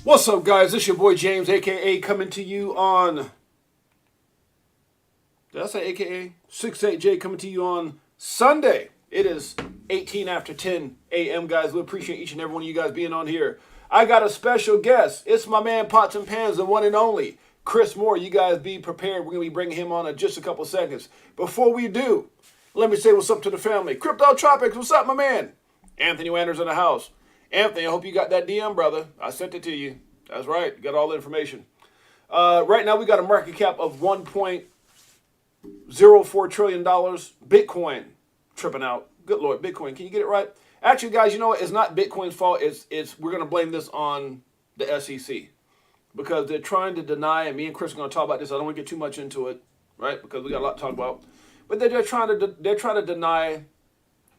What's up, guys? This your boy James, aka coming to you on. Did I say aka? 6-8Jay coming to you on Sunday. It is 18 after 10 a.m., guys. We appreciate each and every one of you guys being on here. I got a special guest. It's my man Pots and Pans, the one and only Chris Moore. You guys be prepared. We're going to be bringing him on in just a couple seconds. Before we do, let me say what's up to the family. Crypto Tropics, what's up, my man? Anthony Wanders in the house. Anthony, I hope you got that DM, brother. I sent it to you. That's right. You got all the information. Right now, we got a market cap of $1.04 trillion. Bitcoin tripping out. Good Lord, Bitcoin. Can you get it right? Actually, guys, you know what? It's not Bitcoin's fault. It's we're going to blame this on the SEC because they're trying to deny, and me and Chris are going to talk about this. I don't want to get too much into it, right? Because we got a lot to talk about. But they're trying to deny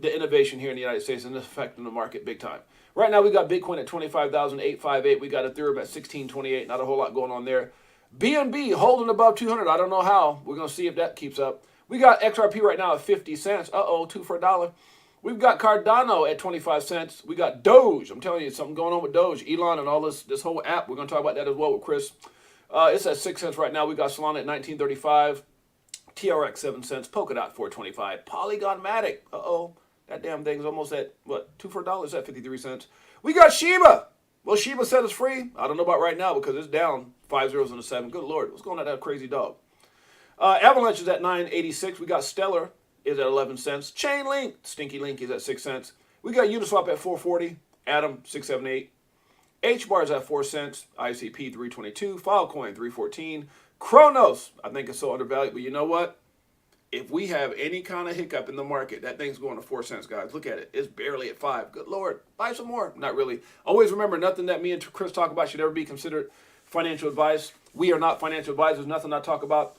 the innovation here in the United States, and it's affecting the market big time. Right now, we got Bitcoin at 25,858. We got Ethereum at 1628. Not a whole lot going on there. BNB holding above 200. I don't know how. We're going to see if that keeps up. We got XRP right now at 50 cents. Uh-oh, 2 for $1. We've got Cardano at 25 cents. We got Doge. I'm telling you, something going on with Doge. Elon and all this whole app. We're going to talk about that as well with Chris. It's at 6 cents right now. We got Solana at 1935. TRX 7 cents. Polkadot 425. Polygon Matic. Uh-oh. That damn thing's almost at, what, 2 for $1? It's at 53 cents. We got Shiba. Well, Shiba said it's free. I don't know about right now because it's down 5 zeros and a 7. Good Lord. What's going on with that crazy dog? Avalanche is at 9.86. We got Stellar is at 11 cents. Chainlink, Stinky Link is at 6 cents. We got Uniswap at 440. Atom 678. HBAR is at 4 cents. ICP 322. Filecoin 314. Kronos, I think it's so undervalued, but you know what? If we have any kind of hiccup in the market, that thing's going to 4 cents, guys. Look at it. It's barely at 5. Good Lord. Buy some more. Not really. Always remember, nothing that me and Chris talk about should ever be considered financial advice. We are not financial advisors. Nothing I talk about.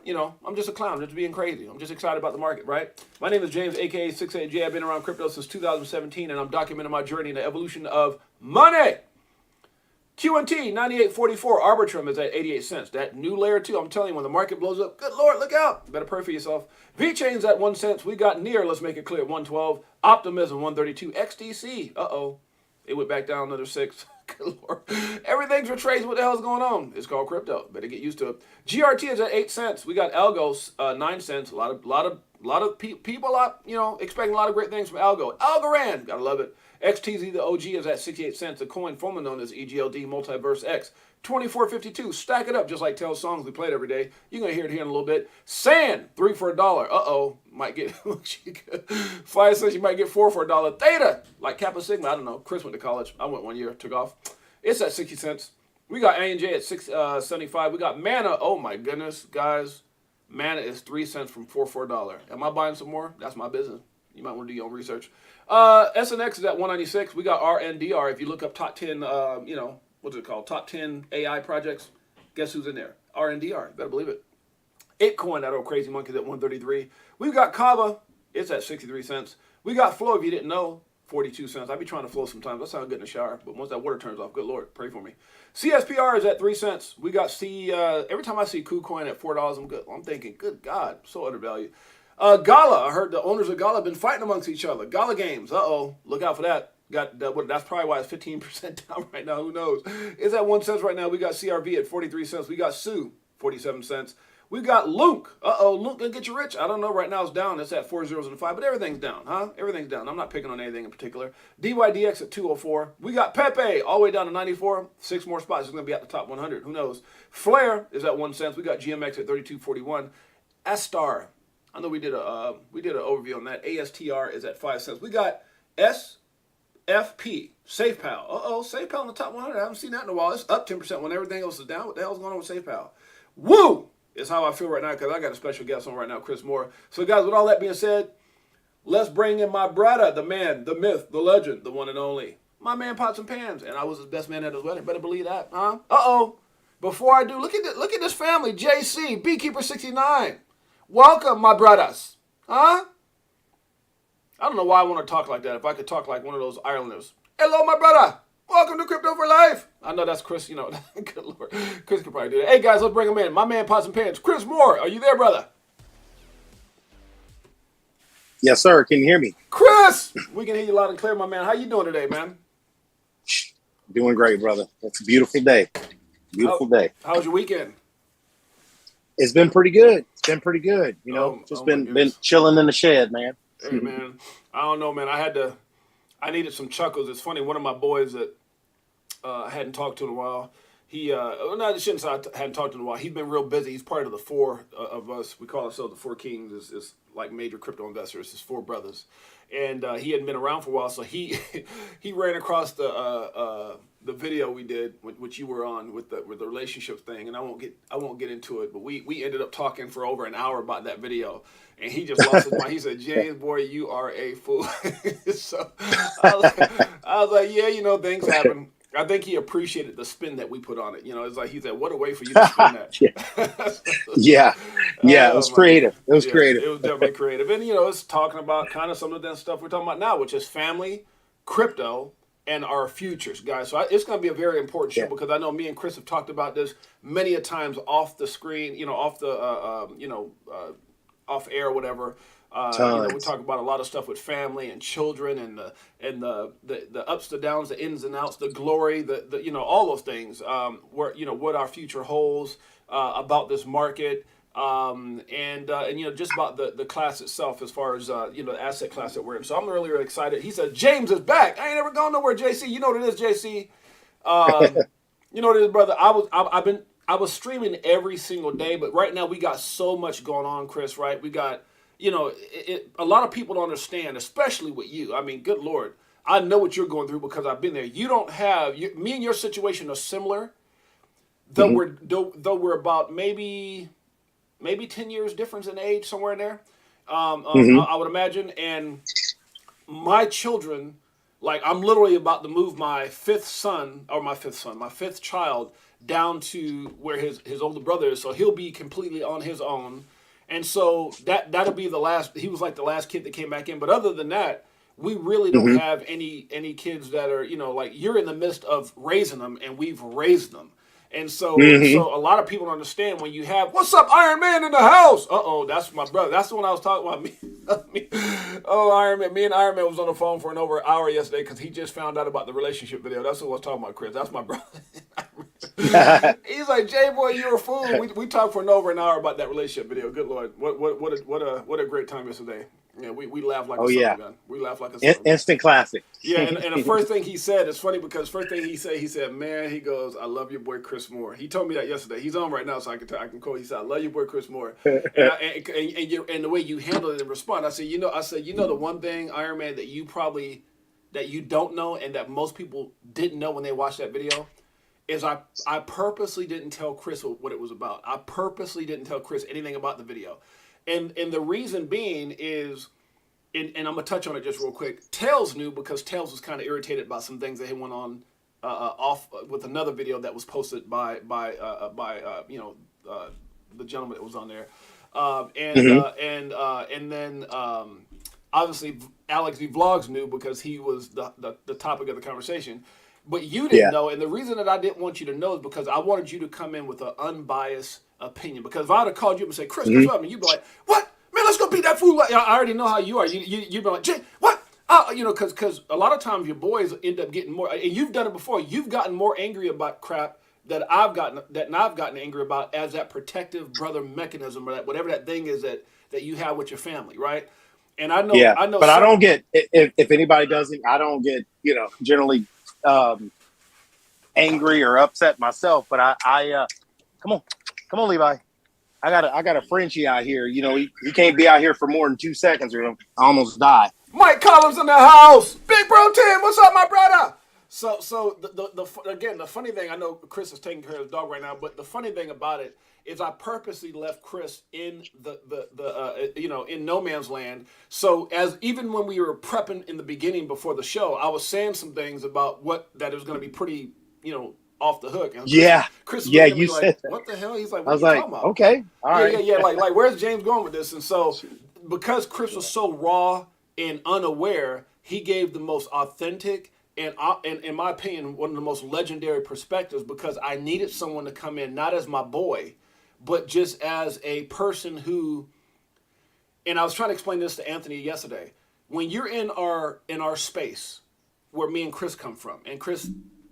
You know, I'm just a clown, just being crazy. I'm just excited about the market, right? My name is James, a.k.a. 6-8Jay. I've been around crypto since 2017, and I'm documenting my journey in the evolution of money. QNT 98.44. Arbitrum is at 88 cents. That new layer 2, I'm telling you, when the market blows up, good Lord, look out. You better pray for yourself. VeChain's at 1 cent. We got Near, let's make it clear, 112. Optimism 132. XDC, uh-oh. It went back down another 6. Good Lord. Everything's retraced. What the hell's going on? It's called crypto. Better get used to it. GRT is at 8 cents. We got Algos 9 cents. A lot of people, expecting a lot of great things from Algo. Algorand, gotta love it. XTZ, the OG, is at 68 cents. The coin formerly known as EGLD Multiverse X. 24.52. Stack it up just like Tell Songs we played every day. You're going to hear it here in a little bit. Sand, 3 for $1. Uh-oh. Might get 5 cents. You might get 4 for $1. Theta, like Kappa Sigma. I don't know. Chris went to college. I went 1 year. Took off. It's at 60 cents. We got ANJ at 6.75. We got Mana. Oh, my goodness, guys. Mana is 3 cents from 4 for $1. Am I buying some more? That's my business. You might want to do your own research. SNX is at 196. We got RNDR. If you look up top 10, what's it called? Top 10 AI projects. Guess who's in there? RNDR. You better believe it. Apecoin, that old crazy monkey, is at 133. We've got Kava. It's at 63 cents. We got Flow, if you didn't know, 42 cents. I be trying to flow sometimes. That sounds good in the shower. But once that water turns off, good Lord, pray for me. CSPR is at 3 cents. We got every time I see KuCoin at $4, I'm good. I'm thinking, good God, so undervalued. Gala, I heard the owners of Gala have been fighting amongst each other. Gala Games, uh-oh, look out for that. That's probably why it's 15% down right now. Who knows? It's at 1 cent right now. We got CRV at 43 cents. We got Sue, 47 cents. We got Lunk. Uh-oh, Lunk gonna get you rich. I don't know. Right now it's down. It's at 4 zeros and a 5, but everything's down, huh? Everything's down. I'm not picking on anything in particular. DYDX at 204. We got Pepe all the way down to 94. 6 more spots. It's gonna be at the top 100. Who knows? Flare is at 1 cent. We got GMX at 32.41. Astar. I know we did an overview on that. ASTR is at 5 cents. We got SFP, SafePal. Uh-oh, SafePal in the top 100. I haven't seen that in a while. It's up 10% when everything else is down. What the hell's going on with SafePal? Woo! Is how I feel right now because I got a special guest on right now, Chris Moore. So, guys, with all that being said, let's bring in my brother, the man, the myth, the legend, the one and only, my man Pots and Pans. And I was his best man at his wedding. Better believe that, huh? Uh-oh. Before I do, look at this family. JC, Beekeeper 69. Welcome, my brothers. Huh? I don't know why I want to talk like that. If I could talk like one of those Islanders. Hello, my brother. Welcome to Crypto for Life. I know that's Chris, good Lord. Chris could probably do that. Hey, guys, let's bring him in. My man, Pots and Pans. Chris Moore, are you there, brother? Yes, sir. Can you hear me? Chris! We can hear you loud and clear, my man. How you doing today, man? Doing great, brother. It's a beautiful day. Beautiful day. How was your weekend? It's been pretty good. It's been pretty good. Just Oh my been goodness. chilling in the shed, man. Hey man, I don't know, man. I needed some chuckles. It's funny. One of my boys that I hadn't talked to in a while. No, I shouldn't say I hadn't talked to him in a while. He's been real busy. He's part of the four of us. We call ourselves the Four Kings. Is like major crypto investors. It's four brothers, and he hadn't been around for a while. So he he ran across the video we did, which you were on with the relationship thing, and I won't get into it. But we ended up talking for over an hour about that video, and he just lost his mind. He said, "James, boy, you are a fool." So I was like, yeah, things happen. I think he appreciated the spin that we put on it. It's like he said, "What a way for you to spin Yeah. that." Yeah. Yeah. It Oh was my God. creative. It was Yeah, creative. it was definitely creative. And it's talking about kind of some of that stuff we're talking about now, which is family, crypto, and our futures, guys. So it's going to be a very important show Yeah. because I know me and Chris have talked about this many a times off the screen, off the off air, or whatever. We Tons. talk about a lot of stuff with family and children and the ups, the downs, the ins and outs, the glory, the all those things. Where what our future holds about this market. And just about the class itself as far as the asset class that we're in. So I'm really, really excited. He said James is back. I ain't never going nowhere, JC. You know what it is, JC. You know what it is, brother. I was streaming every single day, but right now we got so much going on, Chris. Right? We got a lot of people don't understand, especially with you. I mean, good Lord, I know what you're going through because I've been there. You don't have me and your situation are similar, though Mhm. we're about maybe 10 years difference in age, somewhere in there. Mhm. I would imagine. And my children, like, I'm literally about to move my my fifth child down to where his older brother is. So he'll be completely on his own. And so that'll be the last. He was like the last kid that came back in. But other than that, we really don't Mhm. have any kids that are like you're in the midst of raising them, and we've raised them. And Mhm. so a lot of people don't understand when you have what's up, Iron Man in the house. That's my brother. That's the one I was talking about. Me. Oh, Iron Man. Me and Iron Man was on the phone for over an hour yesterday because he just found out about the relationship video. That's what I was talking about, Chris. That's my brother. He's like, Jay boy, you're a fool. We talked for over an hour about that relationship video. Good Lord, what a great time yesterday. Yeah, we laughed like Oh a son yeah. of a gun. We laughed like a son of a gun. Instant classic. Yeah, and the first thing he said, it's funny because first thing he said, man, he goes, I love your boy Chris Moore. He told me that yesterday. He's on right now, so I can quote. He said, I love your boy Chris Moore, and the way you handled it and respond. I said, the one thing, Iron Man, that you don't know and that most people didn't know when they watched that video is I purposely didn't tell Chris what it was about. I purposely didn't tell Chris anything about the video, and the reason being is. And I'm gonna touch on it just real quick. Tails knew because Tails was kind of irritated about some things that he went on off with another video that was posted by the gentleman that was on there, Mhm. and then obviously Alex V Vlogs knew because he was the topic of the conversation. But you didn't Yeah. know, and the reason that I didn't want you to know is because I wanted you to come in with an unbiased opinion. Because if I would have called you up and said, Chris, guess Mhm. what? And you'd be like, what? Man, let's go beat that fool. I already know how you are. You'd be like, Jay, what? Because a lot of times your boys end up getting more, and you've done it before. You've gotten more angry about crap that I've gotten angry about as that protective brother mechanism or that whatever that thing is that you have with your family, right? And Yeah. I know But I don't some. get if anybody doesn't, I don't get generally um, angry or upset myself. But I come on, come on, Levi. I got a Frenchie out here. He can't be out here for more than 2 seconds or he'll almost die. Mike Collins in the house. Big Bro Tim, what's up, my brother? So again, the funny thing, I know Chris is taking care of his dog right now, but the funny thing about it is I purposely left Chris in in no man's land. So as even when we were prepping in the beginning before the show, I was saying some things about that it was going to be pretty off the hook, and Yeah. Chris is Yeah. looking at me You like, said that. what the hell? He's like, I what are was you like, talking about? okay, all Yeah, yeah, right. yeah. Like where's James going with this? And so because Chris was so raw and unaware, he gave the most authentic and in my opinion, one of the most legendary perspectives because I needed someone to come in not as my boy, but just as a person who. And I was trying to explain this to Anthony yesterday. When you're in our space, where me and Chris come from, and Chris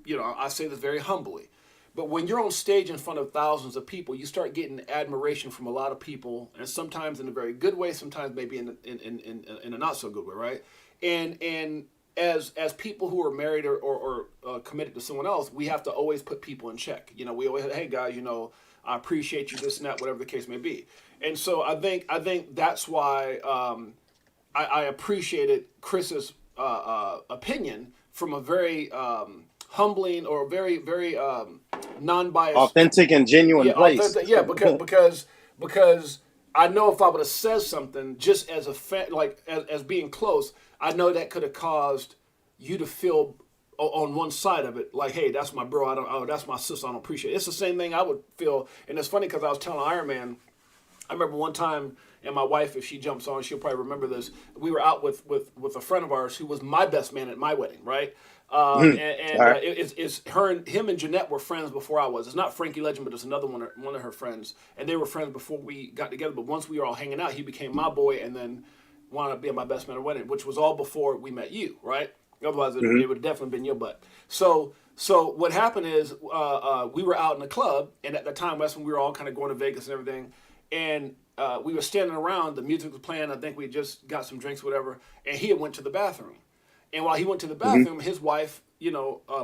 I say this very humbly, but when you're on stage in front of thousands of people, you start getting admiration from a lot of people, and sometimes in a very good way, sometimes maybe in a not so good way, right? And as people who are married or committed to someone else, we have to always put people in check. We always, hey guys, I appreciate you, this and that, whatever the case may be. And so I think that's why I appreciated Chris's opinion from a very humbling or very very non-biased, authentic and genuine place. Yeah, because I know if I would have said something just as as being close, I know that could have caused you to feel on one side of it, like, hey, that's my bro. That's my sister. I don't appreciate it. It's the same thing I would feel, and it's funny because I was telling Iron Man. I remember one time, and my wife, if she jumps on, she'll probably remember this. We were out with a friend of ours who was my best man at my wedding, right? Right. It's her and him and Jeanette were friends before I was. It's not Frankie Legend, but it's another one of her friends, and they were friends before we got together. But once we were all hanging out, he became my boy, and then wound up being my best man at wedding, which was all before we met you, right? Otherwise, it would have definitely been your butt. So what happened is we were out in the club, and at the time, that's when we were all kind of going to Vegas and everything. And we were standing around, the music was playing, I think we just got some drinks, whatever, and he had went to the bathroom. And while he went to the bathroom, his wife,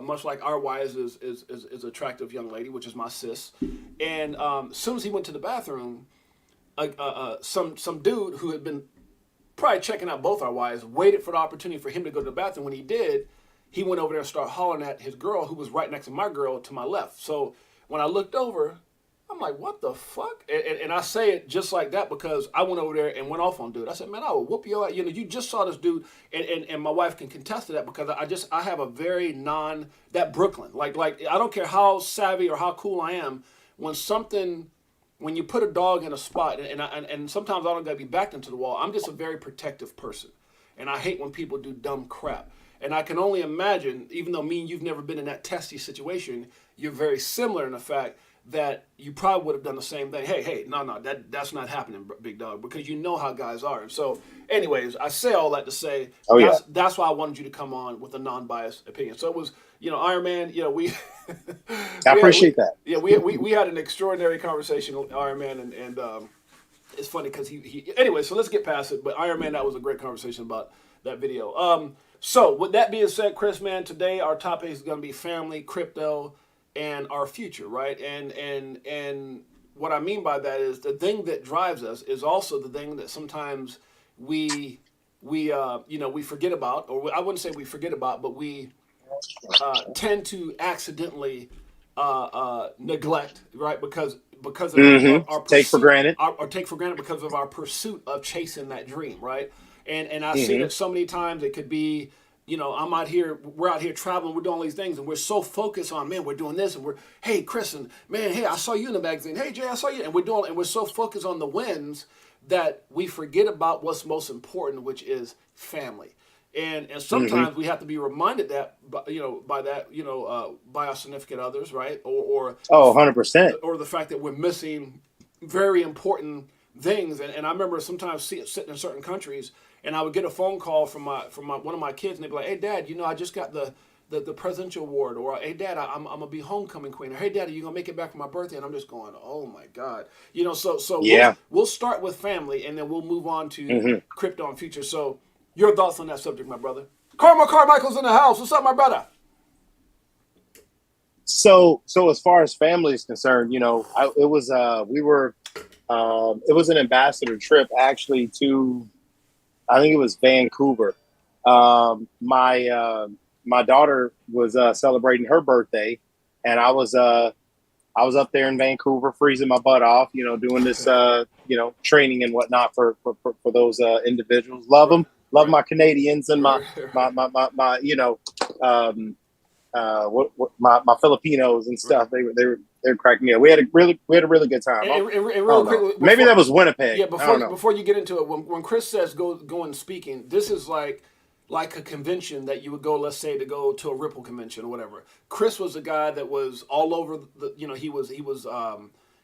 much like our wives, is an attractive young lady, which is my sis. And as soon as he went to the bathroom, some dude who had been probably checking out both our wives waited for the opportunity for him to go to the bathroom. When he did, he went over there and started hollering at his girl, who was right next to my girl to my left. So when I looked over, I'm like, what the fuck? And I say it just like that because I went over there and went off on dude. I said, man, I will whoop your ass. You just saw this dude, and my wife can contest to that because I have a very that Brooklyn. Like I don't care how savvy or how cool I am, when you put a dog in a spot, and sometimes I don't gotta be backed into the wall, I'm just a very protective person. And I hate when people do dumb crap. And I can only imagine, even though me and you've never been in that testy situation, you're very similar in the fact that you probably would have done the same thing. Hey, no, that's not happening, big dog, because you know how guys are. And so, anyways, I say all that to say, that's why I wanted you to come on with a non-biased opinion. So it was, Iron Man, we... I appreciate that. Yeah, we had an extraordinary conversation with Iron Man, and it's funny because he... Anyway, so let's get past it. But Iron Man, that was a great conversation about that video. So with that being said, Chris, man, today our topic is going to be family, crypto, and our future, right? And what I mean by that is the thing that drives us is also the thing that sometimes we forget about, or I wouldn't say we forget about, but we tend to accidentally neglect, right? Because of our pursuit, take for granted, or take for granted because of our pursuit of chasing that dream, right? And I see it so many times. It could be, we're out here traveling, we're doing all these things, and we're so focused on, man, we're doing this, and hey, Chris, and man, hey, I saw you in the magazine. Hey, Jay, I saw you, and we're so focused on the wins that we forget about what's most important, which is family. And sometimes we have to be reminded that, by our significant others, right? Or 100%. Or the fact that we're missing very important things. And I remember sometimes sitting in certain countries, and I would get a phone call from one of my kids, and they'd be like, "Hey, Dad, I just got the presidential award," or "Hey, Dad, I'm gonna be homecoming queen," or "Hey, Dad, are you gonna make it back for my birthday?" And I'm just going, "Oh my God," So yeah. We'll start with family, and then we'll move on to crypto and future. So your thoughts on that subject, my brother? Carmichael's in the house. What's up, my brother? So as far as family is concerned, it was an ambassador trip actually to, I think it was Vancouver. My daughter was celebrating her birthday, and I was up there in Vancouver freezing my butt off, doing this training and whatnot for those individuals. Love my Canadians and my my Filipinos and stuff. They were cracking me up. We had a really good time. And real quick, maybe that was Winnipeg. Yeah, before you get into it, when Chris says go and speaking, this is like a convention that you would go, let's say, to go to a Ripple convention or whatever. Chris was a guy that was all over the,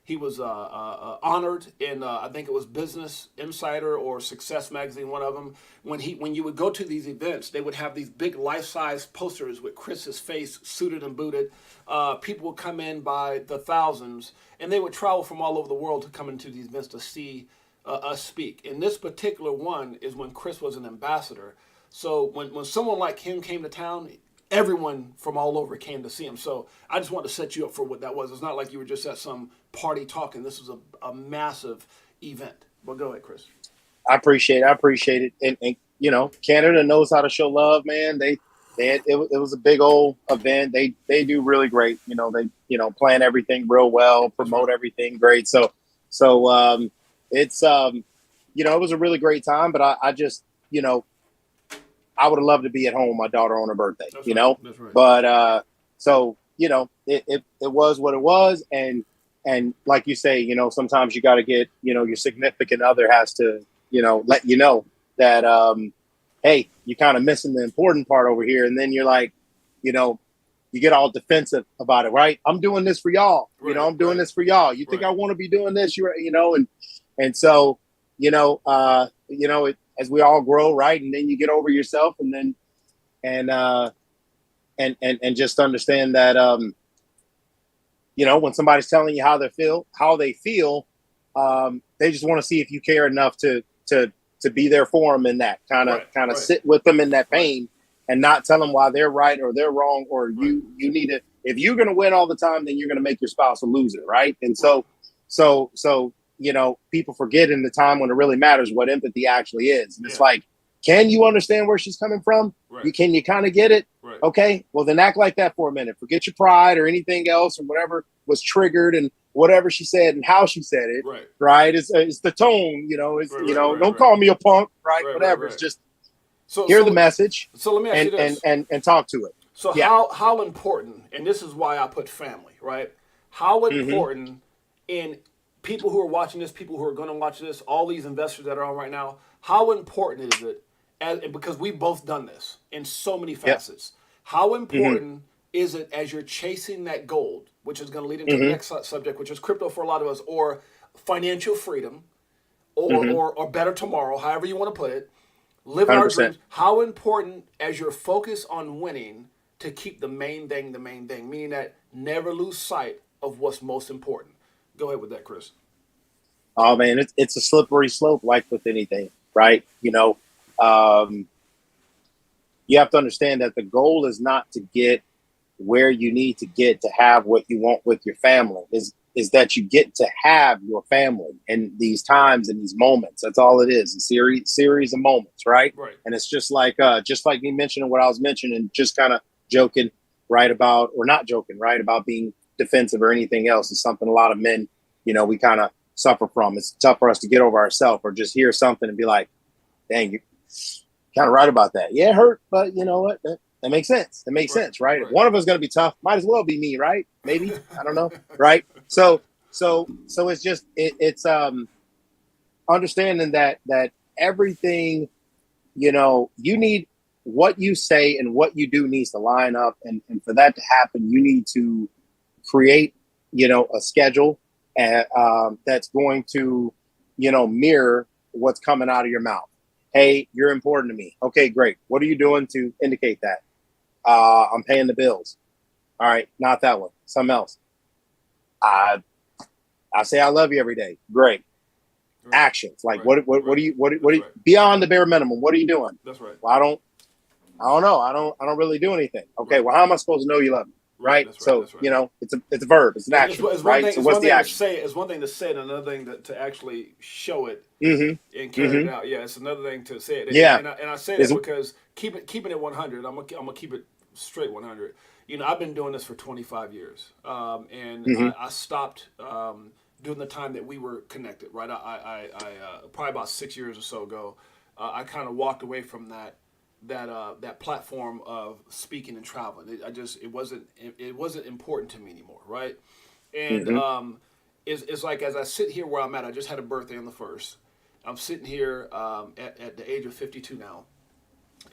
He was honored in I think it was Business Insider or Success Magazine, one of them. When you would go to these events, they would have these big life-size posters with Chris's face suited and booted. People would come in by the thousands, and they would travel from all over the world to come into these events to see us speak. And this particular one is when Chris was an ambassador. So when someone like him came to town, everyone from all over came to see him. So I just wanted to set you up for what that was. It's not like you were just at some party talking. This was a massive event. But go ahead, Chris. I appreciate it. And you know, Canada knows how to show love, man. It was a big old event. They do really great. You know, they plan everything real well, promote everything great. So it's you know, it was a really great time. But I just, you know, I would have loved to be at home with my daughter on her birthday. That's you right. know, That's right. but so you know, it was what it was, and like you say, you know, sometimes you got to get, you know, your significant other has to, you know, let you know that, hey, you're kind of missing the important part over here. And then you're like, you know, you get all defensive about it, right? I'm doing this for y'all. Right, You know, I'm doing this for y'all. You think I want to be doing this? You know, and so, you know, as we all grow, right? And then you get over yourself, and then, and just understand that, you know, when somebody's telling you how they feel, they just want to see if you care enough to be there for them in that kind of sit with them in that pain, and not tell them why they're right or they're wrong, or you need to. If you're going to win all the time, then you're going to make your spouse a loser, right? And so you know, people forget in the time when it really matters what empathy actually is. And it's like, can you understand where she's coming from? Right. Can you kind of get it? Right. Okay, well then act like that for a minute. Forget your pride or anything else or whatever was triggered and whatever she said and how she said it. Right. It's the tone. You know. It's don't call me a punk. Right. Whatever. It's just hear the message. So let me ask you this. And talk to it. So how important? And this is why I put family. Right. How important in people who are watching this, people who are going to watch this, all these investors that are on right now, how important is it, because we've both done this in so many facets, how important is it as you're chasing that gold, which is going to lead into the next subject, which is crypto for a lot of us, or financial freedom, or better tomorrow, however you want to put it, living 100%. Our dreams, how important as your focus on winning to keep the main thing, meaning that never lose sight of what's most important. Go ahead with that, Chris. Oh man, it's a slippery slope, like with anything, right? You know, you have to understand that the goal is not to get where you need to get to have what you want with your family. Is that you get to have your family in these times and these moments. That's all it is. A series of moments, right? Right. And it's just like me mentioning what I was mentioning, just kind of joking, right, about, or not joking, right, about being defensive or anything else. Is something a lot of men, you know, we kind of suffer from. It's tough for us to get over ourselves or just hear something and be like, dang, you're kind of right about that. Yeah, it hurt, but you know what? That makes sense. That makes sense, right? If one of us is going to be tough, might as well be me, right? Maybe. I don't know, right? So it's just it's understanding that everything, you know, you need what you say and what you do needs to line up, and for that to happen, you need to create, you know, a schedule that's going to, you know, mirror what's coming out of your mouth. Hey, you're important to me. Okay, great. What are you doing to indicate that? I'm paying the bills. All right, not that one. Something else. I say I love you every day. Great. Right. Actions. Like what do you beyond the bare minimum? What are you doing? That's right. Well, I don't know. I don't really do anything. Okay. Well, how am I supposed to know you love me? Right. That's right. So you know, it's a verb. It's an action. It's right. Thing, so what's the action? It's one thing to say it, and another thing to actually show it and carry it out. Yeah, it's another thing to say it. Yeah. And I say that because keeping it 100. I'm gonna keep it straight 100. You know, I've been doing this for 25 years, and I stopped during the time that we were connected. Right. I probably about 6 years or so ago, I kind of walked away from that platform of speaking and traveling. It wasn't important to me anymore, right? And it's like, as I sit here where I'm at, I just had a birthday on the 1st. I'm sitting here at the age of 52 now.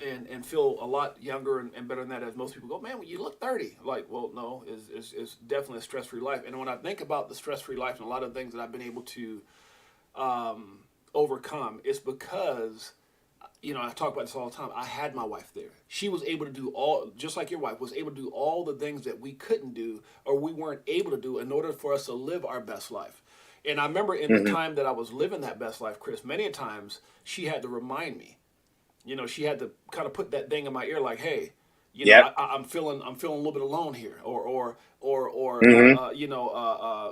and feel a lot younger and better than that. As most people go, man, you look 30. Like, well, no, it's definitely a stress free life. And when I think about the stress free life and a lot of things that I've been able to overcome, it's because, I talk about this all the time. I had my wife there. She was able to do all, just like your wife was able to do all the things that we couldn't do or we weren't able to do in order for us to live our best life. And I remember in the time that I was living that best life, Chris, many a times she had to remind me. She had to kind of put that thing in my ear, like, "Hey, I'm feeling a little bit alone here," or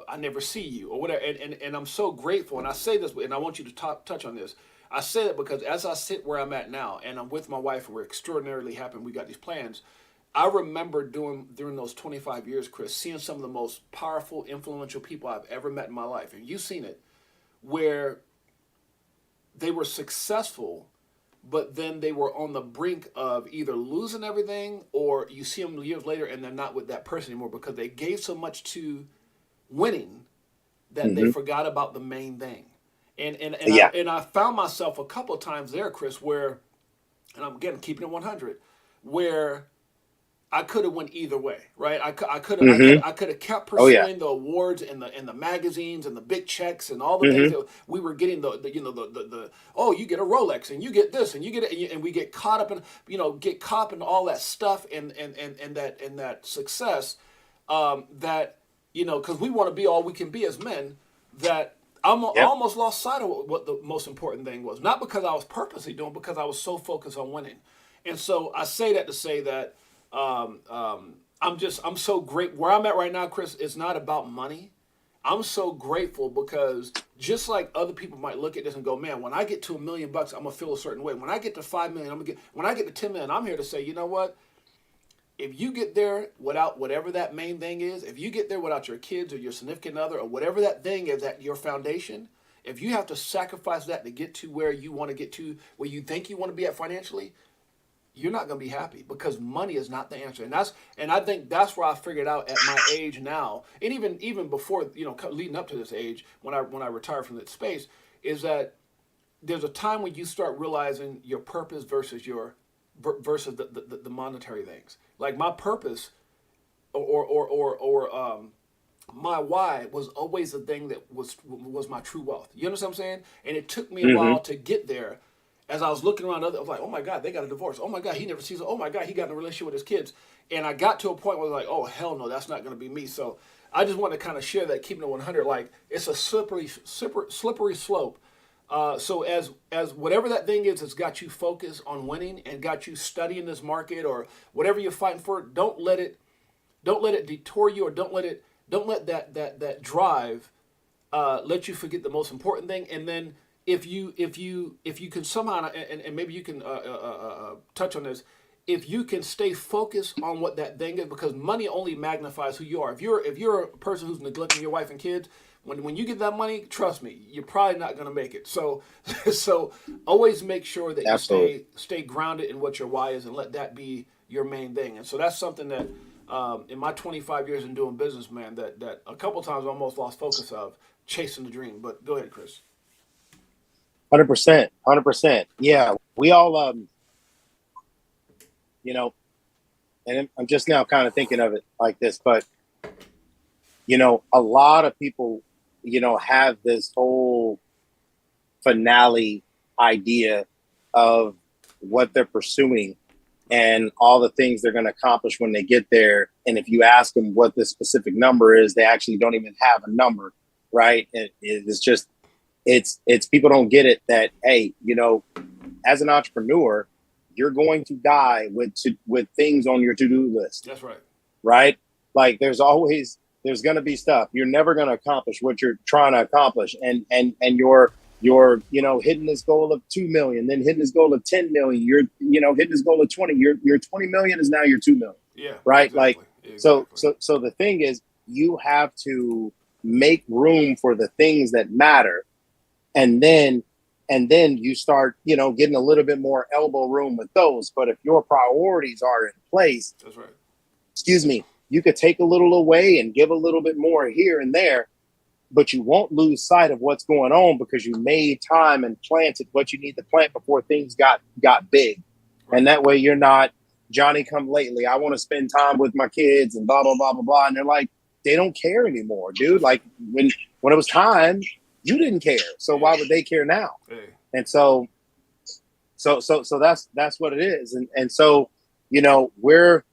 I never see you, or whatever. And I'm so grateful. And I say this, and I want you to touch on this. I say it because as I sit where I'm at now, and I'm with my wife, and we're extraordinarily happy, and we got these plans. I remember during those 25 years, Chris, seeing some of the most powerful, influential people I've ever met in my life, and you've seen it, where they were successful, but then they were on the brink of either losing everything, or you see them years later and they're not with that person anymore because they gave so much to winning that they forgot about the main thing. And I found myself a couple of times there, Chris, where, and I'm again keeping it 100, where I could have went either way, right? I could have kept pursuing the awards and the magazines and the big checks and all the things that we were getting. The you get a Rolex and you get this and you get it, and we get caught up in all that stuff and that success that because we want to be all we can be as men. That I almost lost sight of what the most important thing was. Not because I was purposely doing, because I was so focused on winning. And so I say that to say that. I'm so great where I'm at right now, Chris. It's not about money. I'm so grateful because just like other people might look at this and go, man, when I get to $1 million, I'm gonna feel a certain way. When I get to 5 million, when I get to 10 million, I'm here to say, you know what? If you get there without whatever that main thing is, if you get there without your kids or your significant other or whatever that thing is, at your foundation, if you have to sacrifice that to get to where you want to get to, where you think you want to be at financially, you're not going to be happy because money is not the answer. And I think that's where I figured out at my age now, and even before, leading up to this age, when I retired from that space, is that there's a time when you start realizing your purpose versus the monetary things. Like my purpose or my why was always the thing that was my true wealth. You understand what I'm saying? And it took me a while to get there. As I was looking around, I was like, oh my God, they got a divorce. Oh my God, he never sees it. Oh my God, he got in a relationship with his kids. And I got to a point where I was like, oh, hell no, that's not going to be me. So I just want to kind of share that, keeping it 100. Like, it's a slippery slope. So as whatever that thing is that's got you focused on winning and got you studying this market or whatever you're fighting for, don't let it detour you, or don't let that drive let you forget the most important thing. And then if you can somehow, and maybe you can touch on this, if you can stay focused on what that thing is, because money only magnifies who you are. If you're a person who's neglecting your wife and kids, when you get that money, trust me, you're probably not going to make it. So always make sure that you stay grounded in what your why is, and let that be your main thing. And so that's something that in my 25 years in doing business, man, that a couple times I almost lost focus of chasing the dream. But go ahead, Chris. 100%. Yeah, we all, and I'm just now kind of thinking of it like this, but, a lot of people, have this whole finale idea of what they're pursuing and all the things they're going to accomplish when they get there. And if you ask them what the specific number is, they actually don't even have a number, right? It's just, it's people don't get it that, hey, as an entrepreneur, you're going to die with things on your to-do list. That's right. Right? Like there's going to be stuff. You're never going to accomplish what you're trying to accomplish. And you're hitting this goal of 2 million, then hitting this goal of 10 million, you're, hitting this goal of 20, your 20 million is now your 2 million. Yeah. Right. Exactly. Like, so the thing is, you have to make room for the things that matter. And then you start, getting a little bit more elbow room with those. But if your priorities are in place, that's right. Excuse me, you could take a little away and give a little bit more here and there, but you won't lose sight of what's going on because you made time and planted what you need to plant before things got big. And that way you're not Johnny come lately. I want to spend time with my kids and blah, blah, blah, blah, blah. And they're like, they don't care anymore, dude. Like when it was time, you didn't care. So why would they care now? And so that's what it is. And so, we're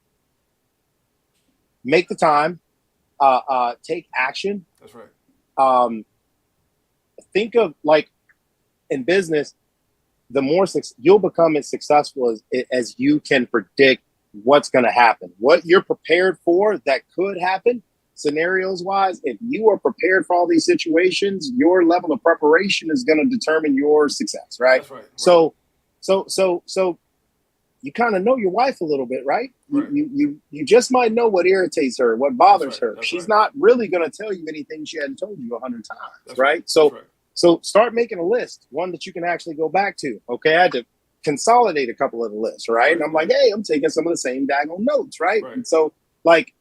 make the time, take action. That's right. Think of like in business, the more you'll become as successful as you can predict what's going to happen, what you're prepared for that could happen. Scenarios wise, if you are prepared for all these situations, your level of preparation is going to determine your success, right? That's right. So you kind of know your wife a little bit, right? You just might know what irritates her, what bothers her. She's not really going to tell you anything she hadn't told you 100 times, right? So start making a list, one that you can actually go back to. Okay, I had to consolidate a couple of the lists, right? And I'm like, hey, I'm taking some of the same daggone notes, right? And so like,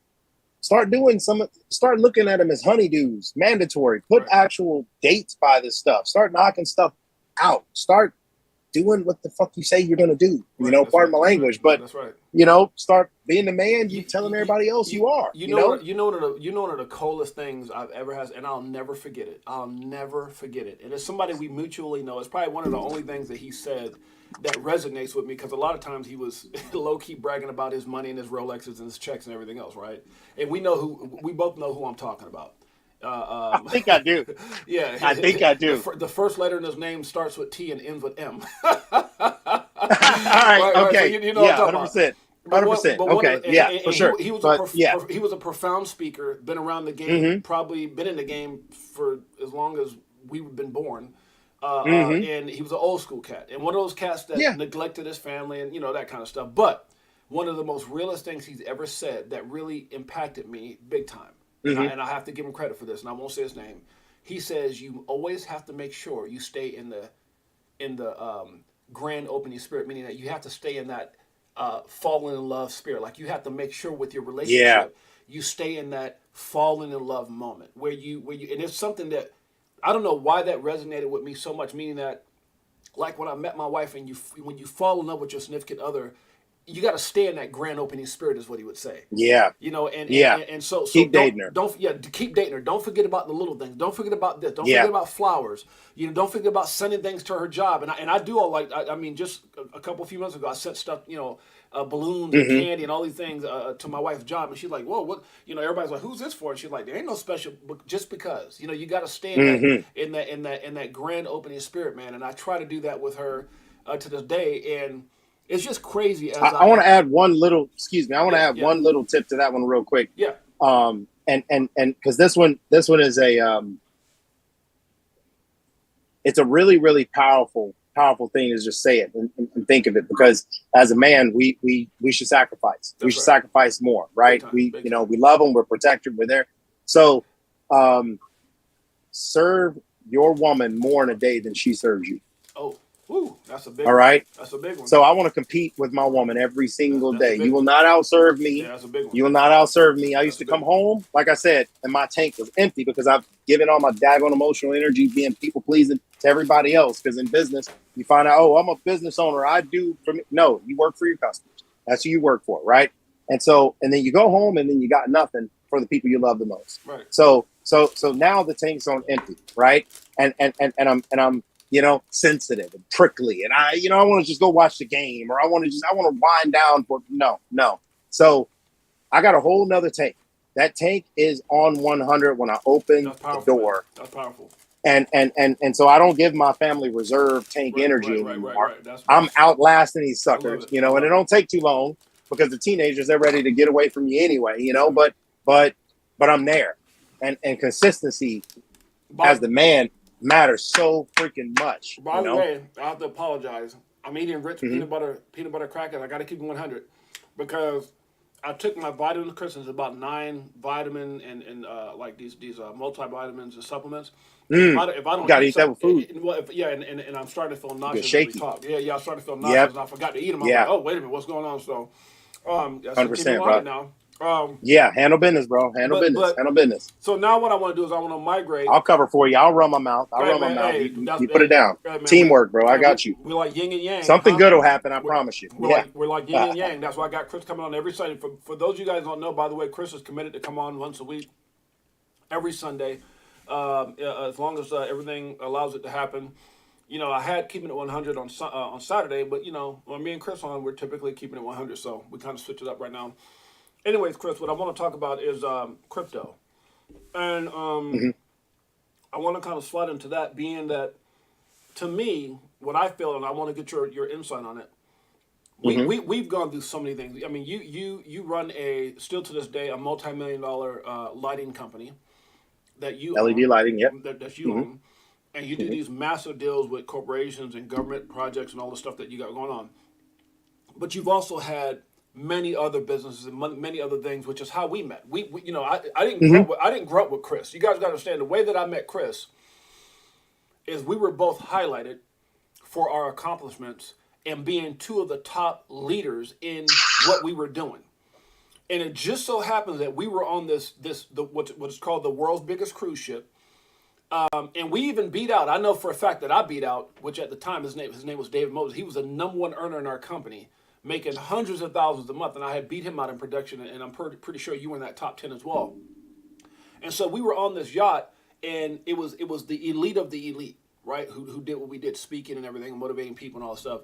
start looking at them as honeydews, mandatory. Put actual dates by this stuff. Start knocking stuff out. Start doing what the fuck you say you're gonna do. Pardon my language, but start being the man you telling everybody else you are. One of the coolest things I've ever had, and I'll never forget it. And it's somebody we mutually know. It's probably one of the only things that he said that resonates with me, because a lot of times he was low-key bragging about his money and his Rolexes and his checks and everything else, right? And we both know who I'm talking about. I think I do. Yeah, I think I do. The first letter in his name starts with T and ends with M. All right. Okay. So what I'm talking 100%. 100%. Okay. For sure. He was a profound speaker. Been around the game. Probably been in the game for as long as we've been born. And he was an old school cat, and one of those cats that neglected his family and that kind of stuff. But one of the most realest things he's ever said that really impacted me big time. And I have to give him credit for this, and I won't say his name. He says you always have to make sure you stay in the grand opening spirit, meaning that you have to stay in that falling in love spirit. Like you have to make sure with your relationship you stay in that falling in love moment where you and it's something that I don't know why that resonated with me so much. Meaning that, like when I met my wife, and when you fall in love with your significant other, you got to stay in that grand opening spirit, is what he would say. Yeah. And so keep dating her. Keep dating her. Don't forget about the little things. Don't forget about this. Don't forget about flowers. Don't forget about sending things to her job. And I do all just a few months ago, I sent stuff, balloons and candy and all these things to my wife's job, and she's like, "Whoa, what?" Everybody's like, "Who's this for?" And she's like, "There ain't no special, but just because." You got to stay in that grand opening spirit, man. And I try to do that with her to this day, and it's just crazy. I want to add one little. Excuse me. I want to add one little tip to that one real quick. Yeah. And because this one is it's a really, really powerful thing to just say it and think of it, because as a man, we should sacrifice. We should sacrifice more, right? We love them. We're protected. We're there. So, serve your woman more in a day than she serves you. Oh. Ooh, that's a big one. All right. That's a big one. So I want to compete with my woman every single day. You will not outserve me. Yeah, that's a big one. You will not outserve me. I used to come home, like I said, and my tank was empty because I've given all my daggone emotional energy being people pleasing to everybody else. Because in business, you find out, oh, I'm a business owner. I do for me. No, you work for your customers. That's who you work for, right? And then you go home and then you got nothing for the people you love the most. Right. So now the tank's on empty, right? And I'm sensitive and prickly. And I want to just go watch the game, or I want to wind down for no. So I got a whole nother tank. That tank is on 100 when I open the door. Man. That's powerful. And so I don't give my family reserve tank energy anymore. Right. I'm outlasting these suckers, and it don't take too long because the teenagers, they're ready to get away from you anyway, but I'm there. And consistency as the man matters so freaking much. By the way, I have to apologize. I'm eating rich peanut butter crackers. I got to keep 100 because I took my vitamin crystals, about 9 vitamin and like these multivitamins and supplements. If I don't gotta eat that with food. And I'm starting to feel nauseous. Shaky. Yeah, I'm starting to feel nauseous. And I forgot to eat them. I'm like, oh, wait a minute, what's going on? So, 100%, bro. Now. Yeah, handle business, bro. Handle business. Handle business. So now what I want to do is I want to migrate. I'll cover for you. I'll run my mouth. I'll run my mouth. You put it down. Teamwork, bro. I got you. We're like yin and yang. Something good will happen. I promise you. We're like yin and yang. That's why I got Chris coming on every Sunday. For those of you guys who don't know, by the way, Chris is committed to come on once a week, every Sunday, as long as everything allows it to happen. You know, I had keeping it 100 on Saturday, but you know, when me and Chris on, we're typically keeping it 100. So we kind of switch it up right now. Anyways, Chris, what I want to talk about is crypto, and I want to kind of slide into that, being that to me, what I feel, and I want to get your insight on it. We've gone through so many things. I mean, you run still to this day a multi-million-dollar lighting company that you LED own, lighting, yep. that you own, and you do these massive deals with corporations and government projects and all the stuff that you got going on. But you've also had many other businesses and many other things, which is how we met. We you know, I didn't grow up with Chris. You guys got to understand the way that I met Chris is we were both highlighted for our accomplishments and being two of the top leaders in what we were doing. And it just so happens that we were on what's called the world's biggest cruise ship. And we even beat out, I know for a fact that I beat out, which at the time his name was David Moses. He was the #1 earner in our company, making hundreds of thousands a month, and I had beat him out in production, and I'm pretty sure you were in that top 10 as well. And so we were on this yacht, and it was the elite of the elite, right? Who did what we did, speaking and everything, motivating people and all that stuff.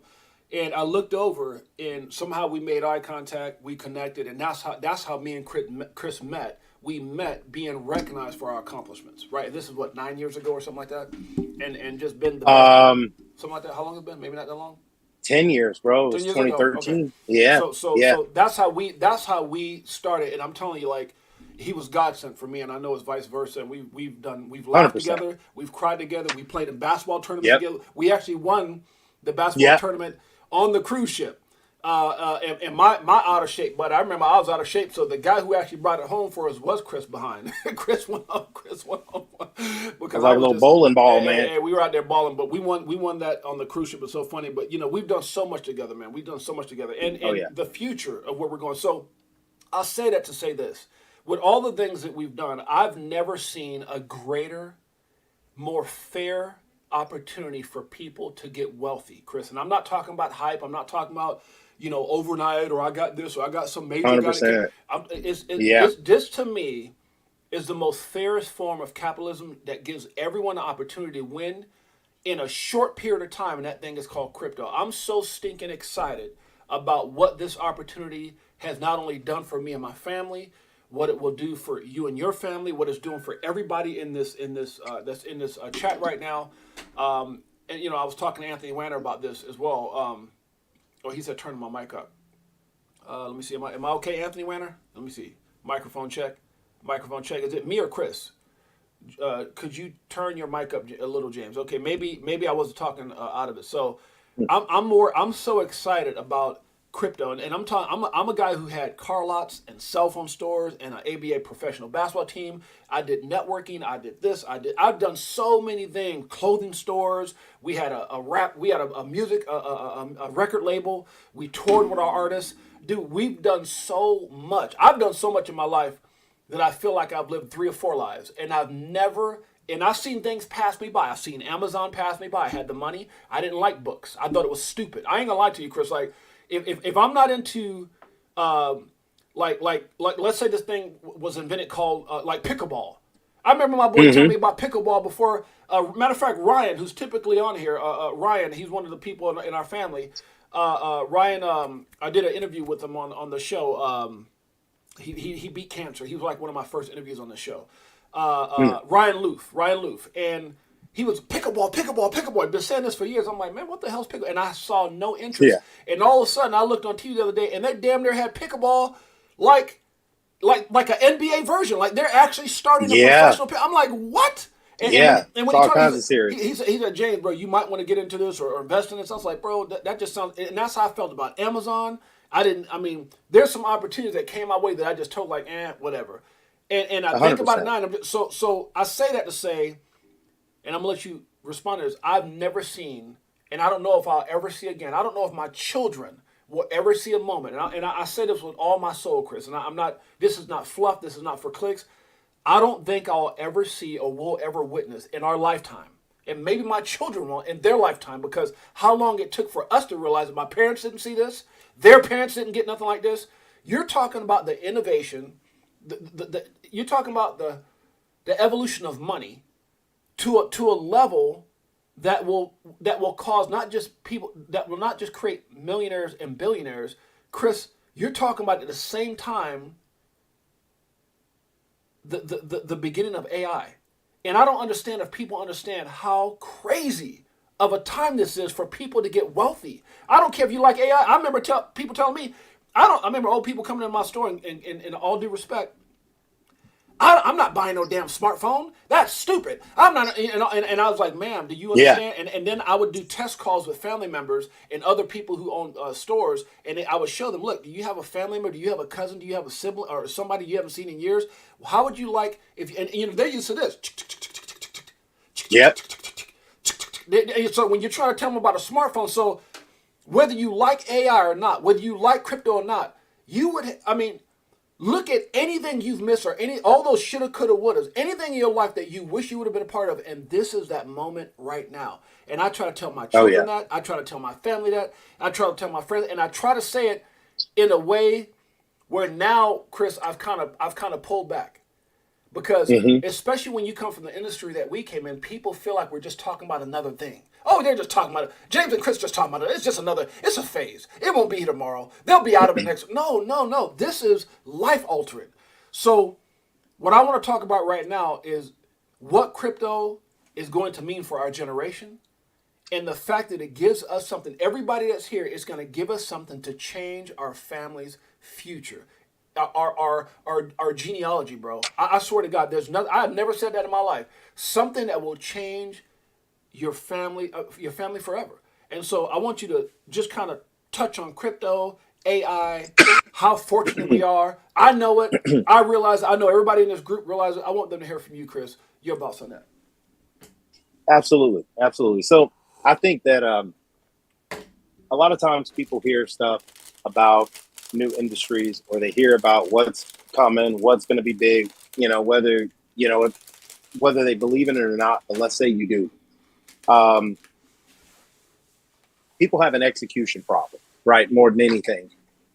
And I looked over, and somehow we made eye contact, we connected, and that's how me and Chris met. We met being recognized for our accomplishments, right? This is what, 9 years ago or something like that, and just been the best. Something like that. How long has it been? Maybe not that long. 10 years, bro. It was 2013. Okay. Yeah. So that's how we started, and I'm telling you, like, he was God sent for me, and I know it's vice versa. And we've laughed 100%. Together, we've cried together, we played in basketball tournaments together. We actually won the basketball tournament on the cruise ship. And my out of shape, but I remember I was out of shape, so the guy who actually brought it home for us was Chris behind. Chris went on because I was a little bowling ball, man. And we were out there balling, but we won that on the cruise ship. It's so funny, but you know, we've done so much together, man. We've done so much together, and the future of where we're going. So I'll say that to say this: with all the things that we've done, I've never seen a greater, more fair opportunity for people to get wealthy, Chris. And I'm not talking about hype. I'm not talking about, you know, overnight, or I got this, or I got some major. 100%. This to me is the most fairest form of capitalism that gives everyone the opportunity to win in a short period of time, and that thing is called crypto. I'm so stinking excited about what this opportunity has not only done for me and my family, what it will do for you and your family, what it's doing for everybody in this that's in this chat right now. And you know, I was talking to Anthony Wanner about this as well. He said turn my mic up. Let me see. Am I okay, Anthony Wanner? Let me see. Microphone check. Microphone check. Is it me or Chris? Could you turn your mic up a little, James? Okay, maybe I wasn't talking out of it. So I'm so excited about crypto, and I'm a guy who had car lots and cell phone stores and an ABA professional basketball team. I did networking. I did this. I've done so many things. Clothing stores. We had a music a record label. We toured with our artists. Dude, we've done so much. I've done so much in my life that I feel like I've lived 3 or 4 lives, and I've seen things pass me by. I've seen Amazon pass me by. I had the money. I didn't like books. I thought it was stupid. I ain't gonna lie to you, Chris. Like, if I'm not into, like let's say this thing was invented called like pickleball. I remember my boy telling me about pickleball before. Matter of fact, Ryan, who's typically on here, Ryan, he's one of the people in our family. Ryan, I did an interview with him on the show. He beat cancer. He was like one of my first interviews on the show. Ryan Loof, and he was pickleball. I've been saying this for years. I'm like, man, what the hell's pickleball? And I saw no interest. Yeah. And all of a sudden, I looked on TV the other day, and they damn near had pickleball like an NBA version. Like they're actually starting a professional. I'm like, what? And when all kinds of serious. He said, James, bro, you might want to get into this or invest in this. I was like, bro, that just sounds. And that's how I felt about Amazon. There's some opportunities that came my way that I just told like, whatever. And I think about it now. And so I say that to say, and I'm gonna let you respond to this. I've never seen, and I don't know if I'll ever see again. I don't know if my children will ever see a moment, and I say this with all my soul, Chris, and I'm not, this is not fluff, this is not for clicks. I don't think I'll ever see or will ever witness in our lifetime, and maybe my children won't in their lifetime, because how long it took for us to realize that my parents didn't see this, their parents didn't get nothing like this. You're talking about the innovation, you're talking about the evolution of money to a level that will cause not just people, that will not just create millionaires and billionaires. Chris, you're talking about at the same time the beginning of AI. And I don't understand if people understand how crazy of a time this is for people to get wealthy. I don't care if you like AI. I remember people telling me, I remember old people coming in my store, and in all due respect, I'm not buying no damn smartphone. That's stupid. I'm not. And I was like, ma'am, do you understand? Yeah. And then I would do test calls with family members and other people who own stores. And I would show them, look, do you have a family member? Do you have a cousin? Do you have a sibling or somebody you haven't seen in years? How would you like if, and they're used to this. Yep. So when you're trying to tell them about a smartphone, so whether you like AI or not, whether you like crypto or not, you would, look at anything you've missed, or all those shoulda, coulda, wouldas, anything in your life that you wish you would have been a part of, and this is that moment right now. And I try to tell my children that. I try to tell my family that. I try to tell my friends, and I try to say it in a way where now, Chris, I've kind of pulled back, because especially when you come from the industry that we came in, people feel like we're just talking about another thing. Oh, they're just talking about it. James and Chris just talking about it. It's just it's a phase. It won't be here tomorrow. They'll be out of it next. No. This is life altering. So what I want to talk about right now is what crypto is going to mean for our generation, and the fact that it gives us something. Everybody that's here is going to give us something to change our family's future. Our genealogy, bro. I swear to God, there's nothing. I've never said that in my life. Something that will change your family forever. And so I want you to just kind of touch on crypto, AI, how fortunate we are. I know it. I know everybody in this group realizes. I want them to hear from you, Chris. Your thoughts on that? Absolutely. So I think that a lot of times people hear stuff about new industries, or they hear about what's coming, what's going to be big, whether they believe in it or not. But let's say you do. People have an execution problem, right? More than anything.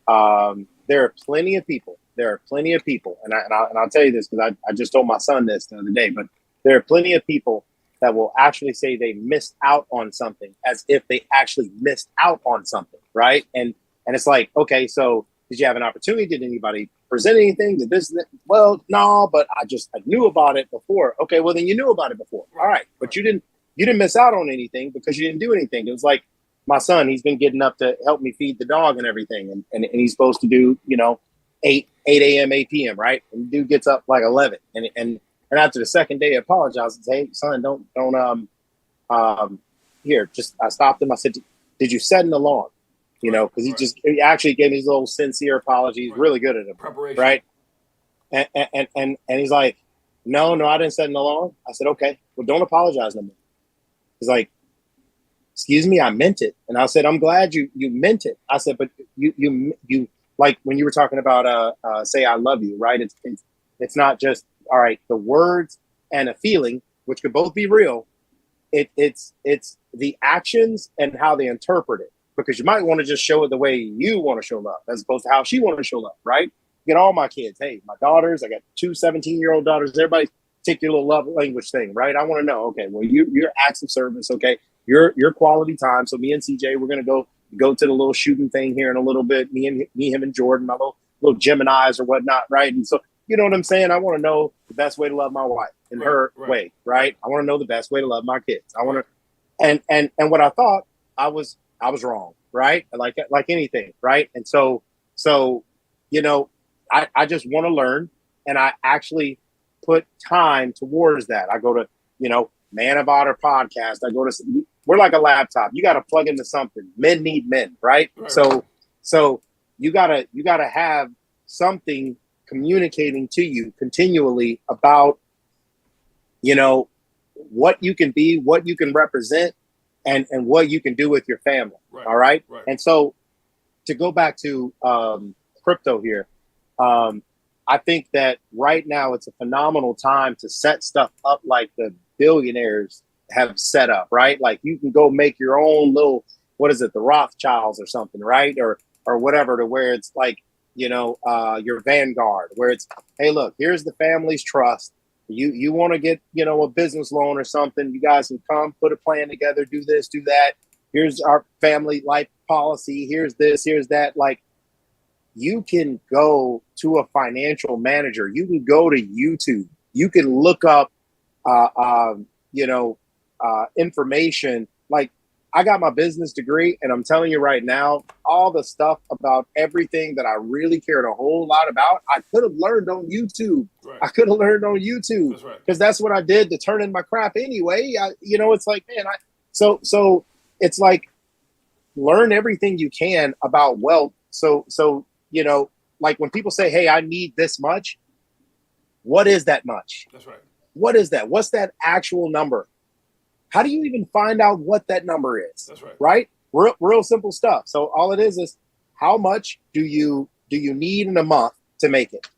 There are plenty of people, and I'll tell you this because I just told my son this the other day, but there are plenty of people that will actually say they missed out on something as if they actually missed out on something, right? And it's like, okay, so did you have an opportunity? Did anybody present anything? Did this? Well, no, but I knew about it before. Okay, well then you knew about it before. All right, but you didn't miss out on anything because you didn't do anything. It was like my son, he's been getting up to help me feed the dog and everything. And he's supposed to do, 8 a.m., 8 p.m., right? And the dude gets up like 11. And after the second day, I apologized and said, hey, son, don't I stopped him. I said, did you set an alarm? Because he actually gave me his little sincere apology. He's really good at it. Preparation. Right. And he's like, no, I didn't set an alarm. I said, okay, well, don't apologize no more. He's like, excuse me, I meant it. And I said, I'm glad you meant it. I said, but you like when you were talking about say I love you, right? It's not just, all right, the words and a feeling, which could both be real. It's the actions and how they interpret it. Because you might want to just show it the way you want to show love, as opposed to how she want to show love, right? Get all my kids, hey, my daughters, I got 2 17-year-old daughters, everybody take your little love language thing, right? I want to know, okay, well, your acts of service, okay, your quality time. So me and CJ, we're gonna go to the little shooting thing here in a little bit. Me, him, and Jordan, my little Geminis or whatnot, right? And so, you know what I'm saying? I want to know the best way to love my wife in her way, right? I want to know the best way to love my kids. I want to, and what I thought, I was wrong, right? Like anything, right? And so I just want to learn, and I actually put time towards that. I go to, Man of Otter podcast. I go to, we're like a laptop. You got to plug into something. Men need men, right? So you gotta have something communicating to you continually about, what you can be, what you can represent, and what you can do with your family. All right. And so to go back to crypto here, I think that right now it's a phenomenal time to set stuff up like the billionaires have set up, right? Like you can go make your own little, what is it, the Rothschilds or something, right? Or whatever, to where it's like, your Vanguard, where it's, hey, look, here's the family's trust. You want to get, a business loan or something, you guys can come, put a plan together, do this, do that. Here's our family life policy. Here's this, here's that. Like, you can go to a financial manager. You can go to YouTube. You can look up, information. Like, I got my business degree, and I'm telling you right now, all the stuff about everything that I really cared a whole lot about, I could have learned on YouTube. Right. I could have learned on YouTube. That's right. Because that's what I did to turn in my crap anyway. It's like, man, so it's like, learn everything you can about wealth. So, like when people say, hey, I need this much, what is that much? That's right. What is that? What's that actual number? How do you even find out what that number is? That's right. Right? Real simple stuff. So all it is how much do you need in a month to make it?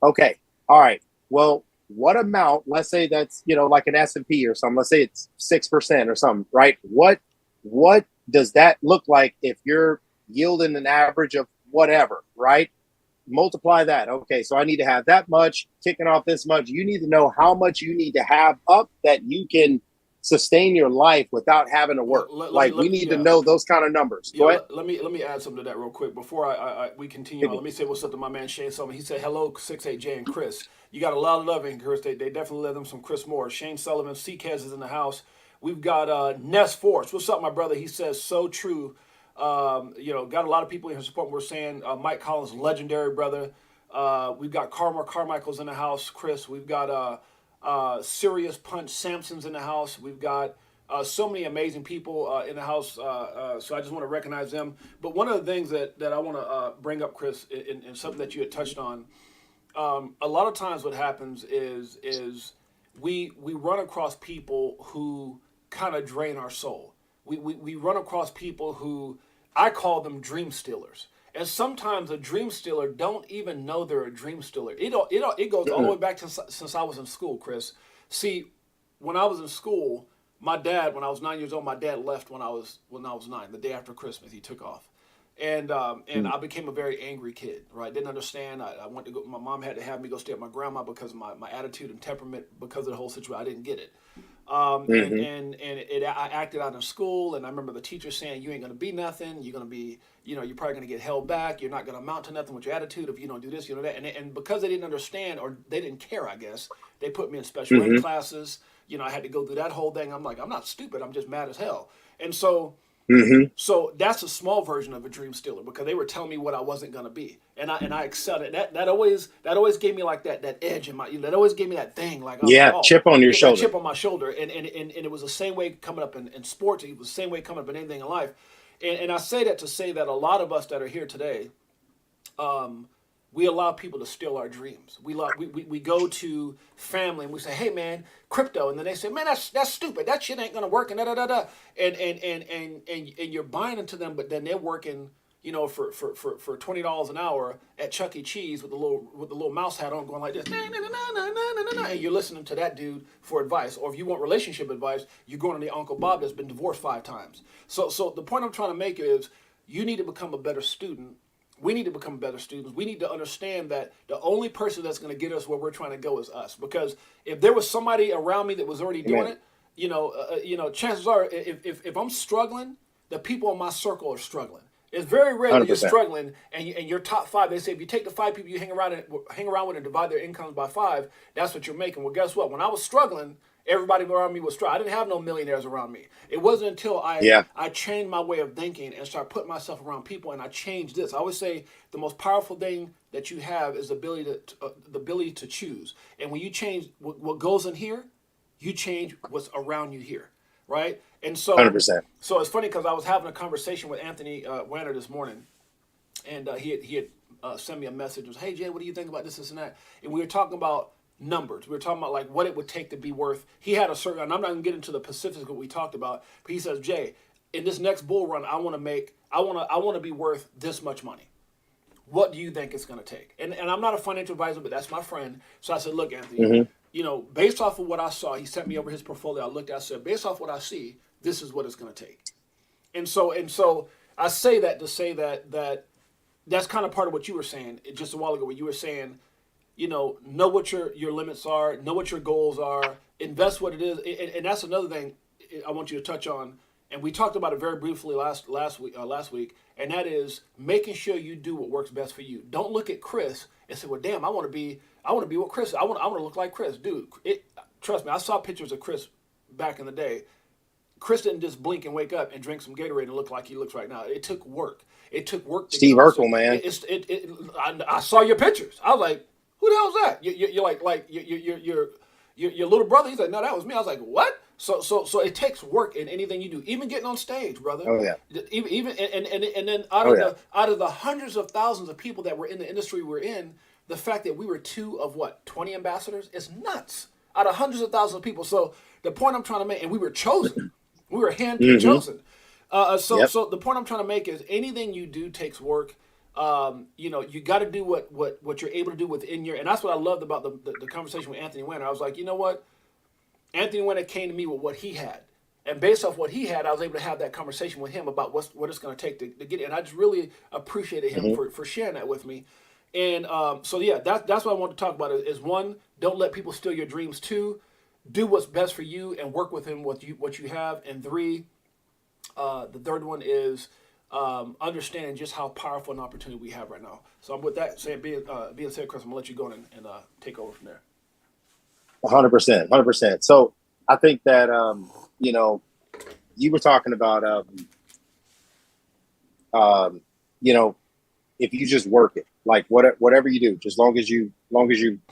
Okay. All right. Well, what amount, let's say that's, like an S&P or something, let's say it's 6% or something, right? What does that look like if you're yielding an average of whatever, right? Multiply that. Okay. So I need to have that much, kicking off this much. You need to know how much you need to have up that you can sustain your life without having to work. We need to know those kind of numbers. Go ahead. Let me add something to that real quick before we continue on. Let me say what's up to my man Shane Sullivan. He said, hello, 6-8Jay and Chris. You got a lot of love in Chris. They definitely love them some Chris Moore. Shane Sullivan, Seekez is in the house. We've got Ness Force. What's up, my brother? He says, so true. Got a lot of people in here supporting. We're saying Mike Collins, legendary brother. We've got Carmichael's in the house. Chris, we've got Serious Punch Sampson's in the house. We've got so many amazing people in the house. So I just want to recognize them. But one of the things that I want to bring up, Chris, in something that you had touched on, a lot of times what happens is we run across people who kind of drain our soul. We run across people who, I call them dream stealers. And sometimes a dream stealer don't even know they're a dream stealer. It goes all the way back to since I was in school, Chris. See, when I was in school, my dad, when I was 9 years old, my dad left when I was 9. The day after Christmas, he took off, and I became a very angry kid. Right, didn't understand. I went to go. My mom had to have me go stay at my grandma because of my attitude and temperament, because of the whole situation. I didn't get it. I acted out in school, and I remember the teacher saying, you ain't going to be nothing. You're going to be, you're probably going to get held back. You're not going to amount to nothing with your attitude if you don't do this, that. And because they didn't understand, or they didn't care, I guess, they put me in special ed classes. I had to go through that whole thing. I'm like, I'm not stupid. I'm just mad as hell. And so, so that's a small version of a dream stealer, because they were telling me what I wasn't going to be. And I excelled it. That always gave me like that edge in my, that always gave me that thing. Like, chip on your shoulder. Chip on my shoulder. And it was the same way coming up in sports. It was the same way coming up in anything in life. And I say that to say that a lot of us that are here today, we allow people to steal our dreams. We go to family and we say, hey man, crypto, and then they say, man, that's stupid. That shit ain't gonna work, and and you're buying into them, but then they're working, for $20 an hour at Chuck E. Cheese with the little mouse hat on, going like this, and you're listening to that dude for advice. Or if you want relationship advice, you're going to the Uncle Bob that's been divorced 5 times. So the point I'm trying to make is, you need to become a better student. We need to become better students. We need to understand that the only person that's going to get us where we're trying to go is us. Because if there was somebody around me that was already doing it, chances are, if I'm struggling, the people in my circle are struggling. It's very rare that you're struggling and your top 5. They say if you take the 5 people you hang around with and divide their incomes by 5, that's what you're making. Well, guess what? When I was struggling, everybody around me was struggling. I didn't have no millionaires around me. It wasn't until I changed my way of thinking and started putting myself around people, and I changed this. I always say the most powerful thing that you have is the ability to choose. And when you change what goes in here, you change what's around you here, right? And so, 100%. So it's funny because I was having a conversation with Anthony Wanner this morning, and he had sent me a message. It was, hey Jay, what do you think about this and that? And we were talking about numbers. We were talking about like what it would take to be worth. He had a certain, and I'm not going to get into the specifics of what we talked about, but he says, Jay, in this next bull run, I want to be worth this much money. What do you think it's going to take? And I'm not a financial advisor, but that's my friend. So I said, look, Anthony, based off of what I saw, he sent me over his portfolio. I looked at it, I said, based off what I see, this is what it's going to take. And so I say that to say that's kind of part of what you were saying just a while ago, where you were saying, know what your limits are, know what your goals are, invest what it is. And that's another thing I want you to touch on. And we talked about it very briefly last week, and that is making sure you do what works best for you. Don't look at Chris and say, "Well, damn, I want to be what Chris is. I want to look like Chris." Dude, trust me, I saw pictures of Chris back in the day. Chris didn't just blink and wake up and drink some Gatorade and look like he looks right now. It took work. It took work. Steve Urkel, man. I saw your pictures. I was like, "Who the hell is that?" You're like your little brother. He's like, "No, that was me." I was like, "What?" So it takes work in anything you do, even getting on stage, brother. Oh yeah. Even and then out of the hundreds of thousands of people that were in the industry we're in, the fact that we were 2 of 20 ambassadors is nuts. Out of hundreds of thousands of people. So the point I'm trying to make, and we were chosen, we were handpicked, chosen. So the point I'm trying to make is anything you do takes work. You got to do what you're able to do within your, and that's what I loved about the conversation with Anthony Winter. I was like, you know what? Anthony Winter came to me with what he had. And based off what he had, I was able to have that conversation with him about what it's going to take to get it. And I just really appreciated him for sharing that with me. And that's what I want to talk about is 1, don't let people steal your dreams. 2, do what's best for you and work with him what you have. And 3, the third one is understanding just how powerful an opportunity we have right now. So with that being said, Chris, I'm going to let you go and take over from there. 100%. So I think that, you were talking about, if you just work it, like whatever you do, just long as you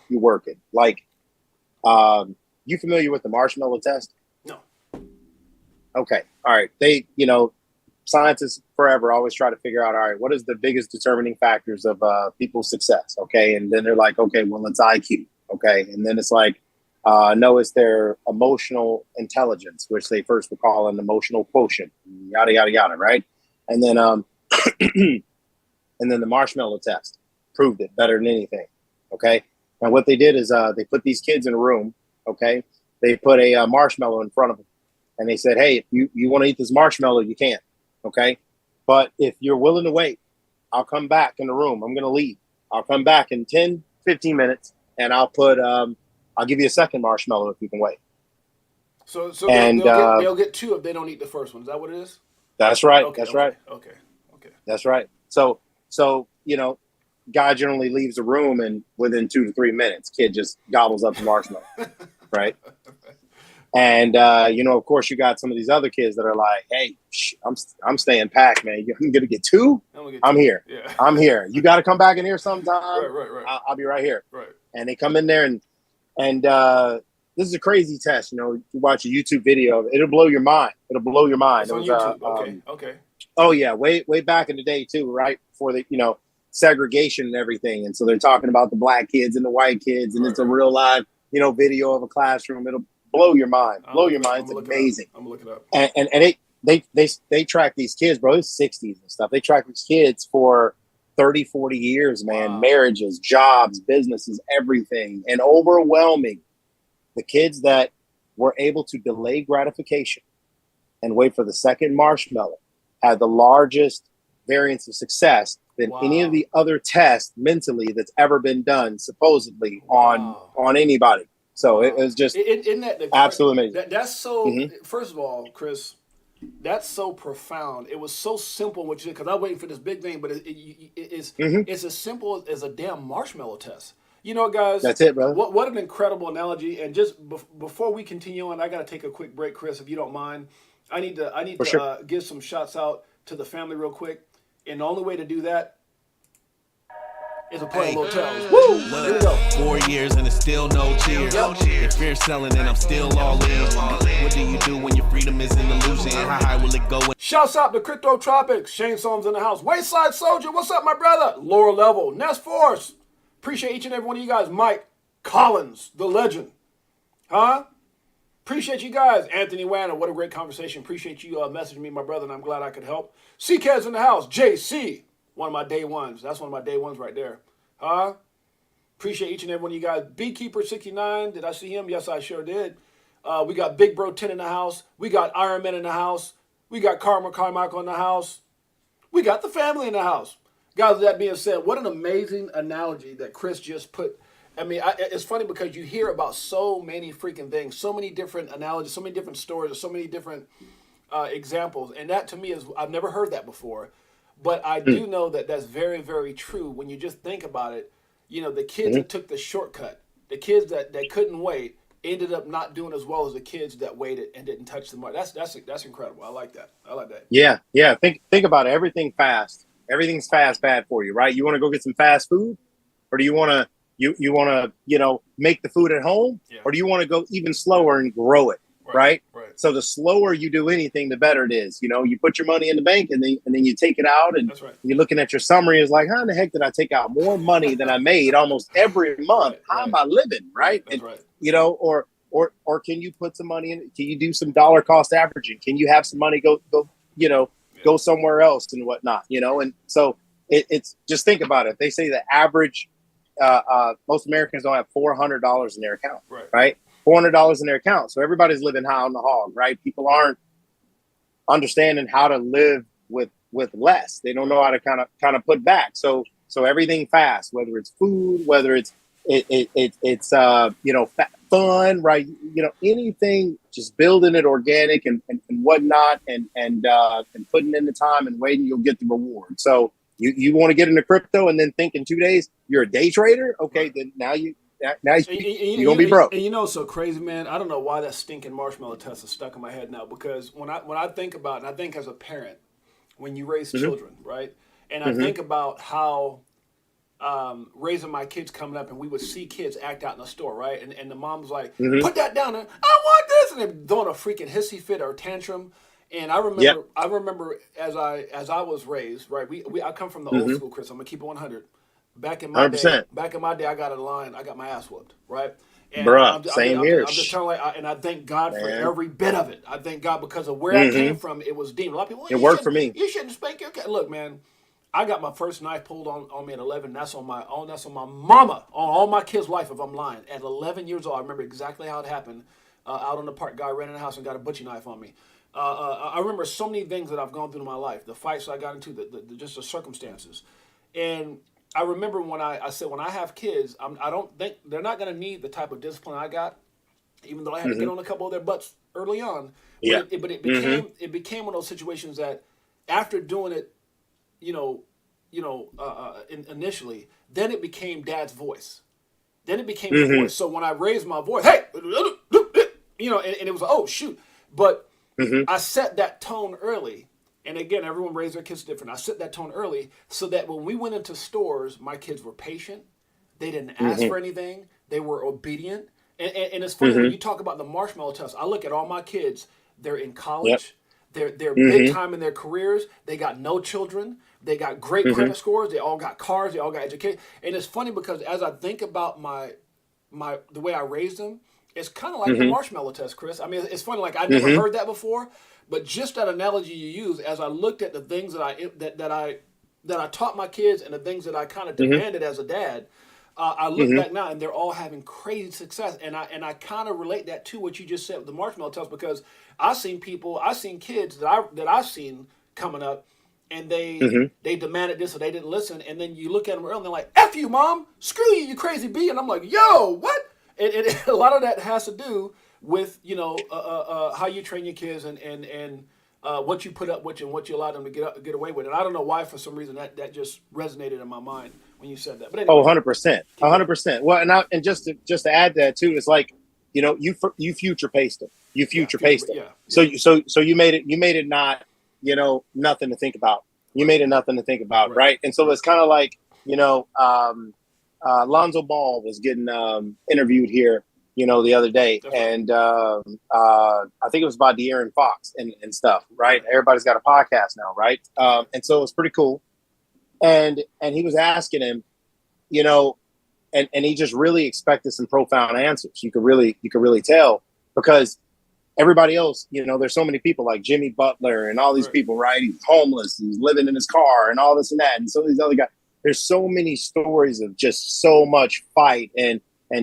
work it. Like, you familiar with the marshmallow test? No. Okay. All right. Scientists forever always try to figure out, all right, what is the biggest determining factors of people's success? Okay. And then they're like, okay, well, it's IQ. Okay. And then it's like, no, it's their emotional intelligence, which they first would call an emotional quotient, yada, yada, yada. Right. And then, and then the marshmallow test proved it better than anything. Okay. And what they did is, they put these kids in a room. Okay. They put a marshmallow in front of them and they said, hey, if you want to eat this marshmallow, you can. Okay. But if you're willing to wait, I'll come back in the room. I'm going to leave. I'll come back in 10, 15 minutes and I'll give you a second marshmallow if you can wait. So they'll get 2 if they don't eat the first one. Is that what it is? That's right. Okay, that's right. Okay. That's right. So, guy generally leaves the room and within 2 to 3 minutes, kid just gobbles up the marshmallow. Right. And, of course you got some of these other kids that are like, hey, I'm staying packed, man. I'm going to get 2. I'm here. Yeah. I'm here. You got to come back in here sometime. Right. I'll be right here. Right. And they come in there and this is a crazy test. You watch a YouTube video of it, it'll blow your mind. It's on YouTube. Okay. Oh yeah. Way back in the day too, right? Before the, segregation and everything. And so they're talking about the black kids and the white kids and it's a real live, video of a classroom. It'll blow your mind. It's amazing. I'm gonna look it up. And they track these kids, bro. It's 60s and stuff. They track these kids for 30, 40 years, man. Wow. Marriages, jobs, businesses, everything. And overwhelming, the kids that were able to delay gratification and wait for the second marshmallow had the largest variance of success than any of the other tests mentally that's ever been done, supposedly on anybody. So it was just absolutely amazing. That's so. First of all, Chris, that's so profound. It was so simple what you did because I was waiting for this big thing, but it's as simple as a damn marshmallow test. Guys, that's it, brother. What an incredible analogy. And just before we continue on, I got to take a quick break, Chris, if you don't mind. I need to give some shots out to the family real quick. And the only way to do that is a play hotels. Woo! Here we go. 4 years and it's still no cheers. If you're selling and I'm still all in. What do you do when your freedom is in illusion? How high will it go? Shouts out to Crypto Tropics. Shane Soames in the house. Wayside Soldier, what's up, my brother? Lower Level. Nest Force. Appreciate each and every one of you guys. Mike Collins, the legend. Huh? Appreciate you guys. Anthony Wanner, what a great conversation. Appreciate you messaging me, my brother, and I'm glad I could help. CK's in the house. JC, one of my day ones. That's one of my day ones right there. Huh? Appreciate each and every one of you guys. Beekeeper69, did I see him? Yes, I sure did. We got Big Bro 10 in the house. We got Iron Man in the house. We got Carmichael in the house. We got the family in the house. Guys, with that being said, what an amazing analogy that Chris just put. I mean, it's funny because you hear about so many freaking things, so many different analogies, so many different stories, so many different examples. And that to me is, I've never heard that before. But I do know that that's very, very true when you just think about it. You know, the kids that took the shortcut, the kids that couldn't wait, ended up not doing as well as the kids that waited and didn't touch the mark. That's incredible. I like that. I like that. Yeah. Think about it. Everything fast. Everything's fast bad for you, right? You want to go get some fast food, or do you want to make the food at home, or do you want to go even slower and grow it, right? So the slower you do anything, the better it is. You know, you put your money in the bank and then you take it out, and you're looking at your summary. It's like, how in the heck did I take out more money than I made almost every month? How am I living, right? That's and, right. You know, or can you put some money in? Can you do some dollar cost averaging? Can you have some money go somewhere else and whatnot? You know, and so it's just think about it. They say the average. Most Americans don't have $400 in their account, right? $400 in their account. So everybody's living high on the hog, right? People aren't understanding how to live with less. They don't know how to kind of put back. So everything fast, whether it's food, whether it's fun, right? You know, anything, just building it organic and whatnot, and putting in the time and waiting, you'll get the reward. So you want to get into crypto and then think in 2 days you're a day trader? Okay, then now you're gonna be broke. And you know, so crazy, man. I don't know why that stinking marshmallow test is stuck in my head now, because when I think about it, and I think as a parent, when you raise children, right? And I think about how raising my kids coming up, and we would see kids act out in the store, right? And the mom's like, put that down, and I want this, and they're throwing a freaking hissy fit or tantrum. And I remember as I was raised, right? I come from the old school, Chris. I'm gonna keep it 100. Back in my 100%. day, I got a line. I got my ass whooped, right? And Same here. I'm just telling, and I thank God for every bit of it. I thank God because of where I came from. It was deemed. A lot of people, it worked for me. You shouldn't spank your kid. Look, man, I got my first knife pulled on me at 11. That's on my mama, on all my kids' life. If I'm lying, at 11 years old, I remember exactly how it happened. Out on the park, guy ran in the house and got a butcher knife on me. I remember so many things that I've gone through in my life, the fights I got into, just the circumstances. And I remember when I said, when I have kids, I don't think they're not going to need the type of discipline I got, even though I had to get on a couple of their butts early on. Yeah. But it became one of those situations that after doing it, initially, then it became Dad's voice. Then it became his voice. So when I raised my voice, hey, and it was like, oh, shoot. But I set that tone early. And again, everyone raised their kids different. I set that tone early so that when we went into stores, my kids were patient. They didn't ask for anything. They were obedient. And it's funny when you talk about the marshmallow test. I look at all my kids. They're in college. They're big time in their careers. They got no children. They got great credit scores. They all got cars. They all got education. And it's funny because as I think about the way I raised them, it's kind of like the marshmallow test, Chris. I mean, it's funny. Like I never heard that before, but just that analogy you use, as I looked at the things that I taught my kids and the things that I kind of demanded as a dad, I look back now and they're all having crazy success. And I kind of relate that to what you just said with the marshmallow test, because I've seen kids that I've seen coming up, and they demanded this or they didn't listen, and then you look at them early and they're like, "F you, mom, screw you, you crazy bee," and I'm like, "Yo, what?" And a lot of that has to do with how you train your kids and what you put up with and what you allow them to get away with. And I don't know why, for some reason, that just resonated in my mind when you said that. But anyway, 100%. Well, and just to add that too, it's like, you future paced them. You future paced them. Yeah. So you made it not, nothing to think about. You made it nothing to think about, right? And so it's kind of like, Lonzo Ball was getting interviewed here, the other day. And I think it was about De'Aaron Fox and stuff, right? Everybody's got a podcast now, right? And so it's pretty cool. And he was asking him, and he just really expected some profound answers. You could really tell, because everybody else, there's so many people like Jimmy Butler and all these people, right? He's homeless, he's living in his car and all this and that. And some of these other guys, there's so many stories of just so much fight and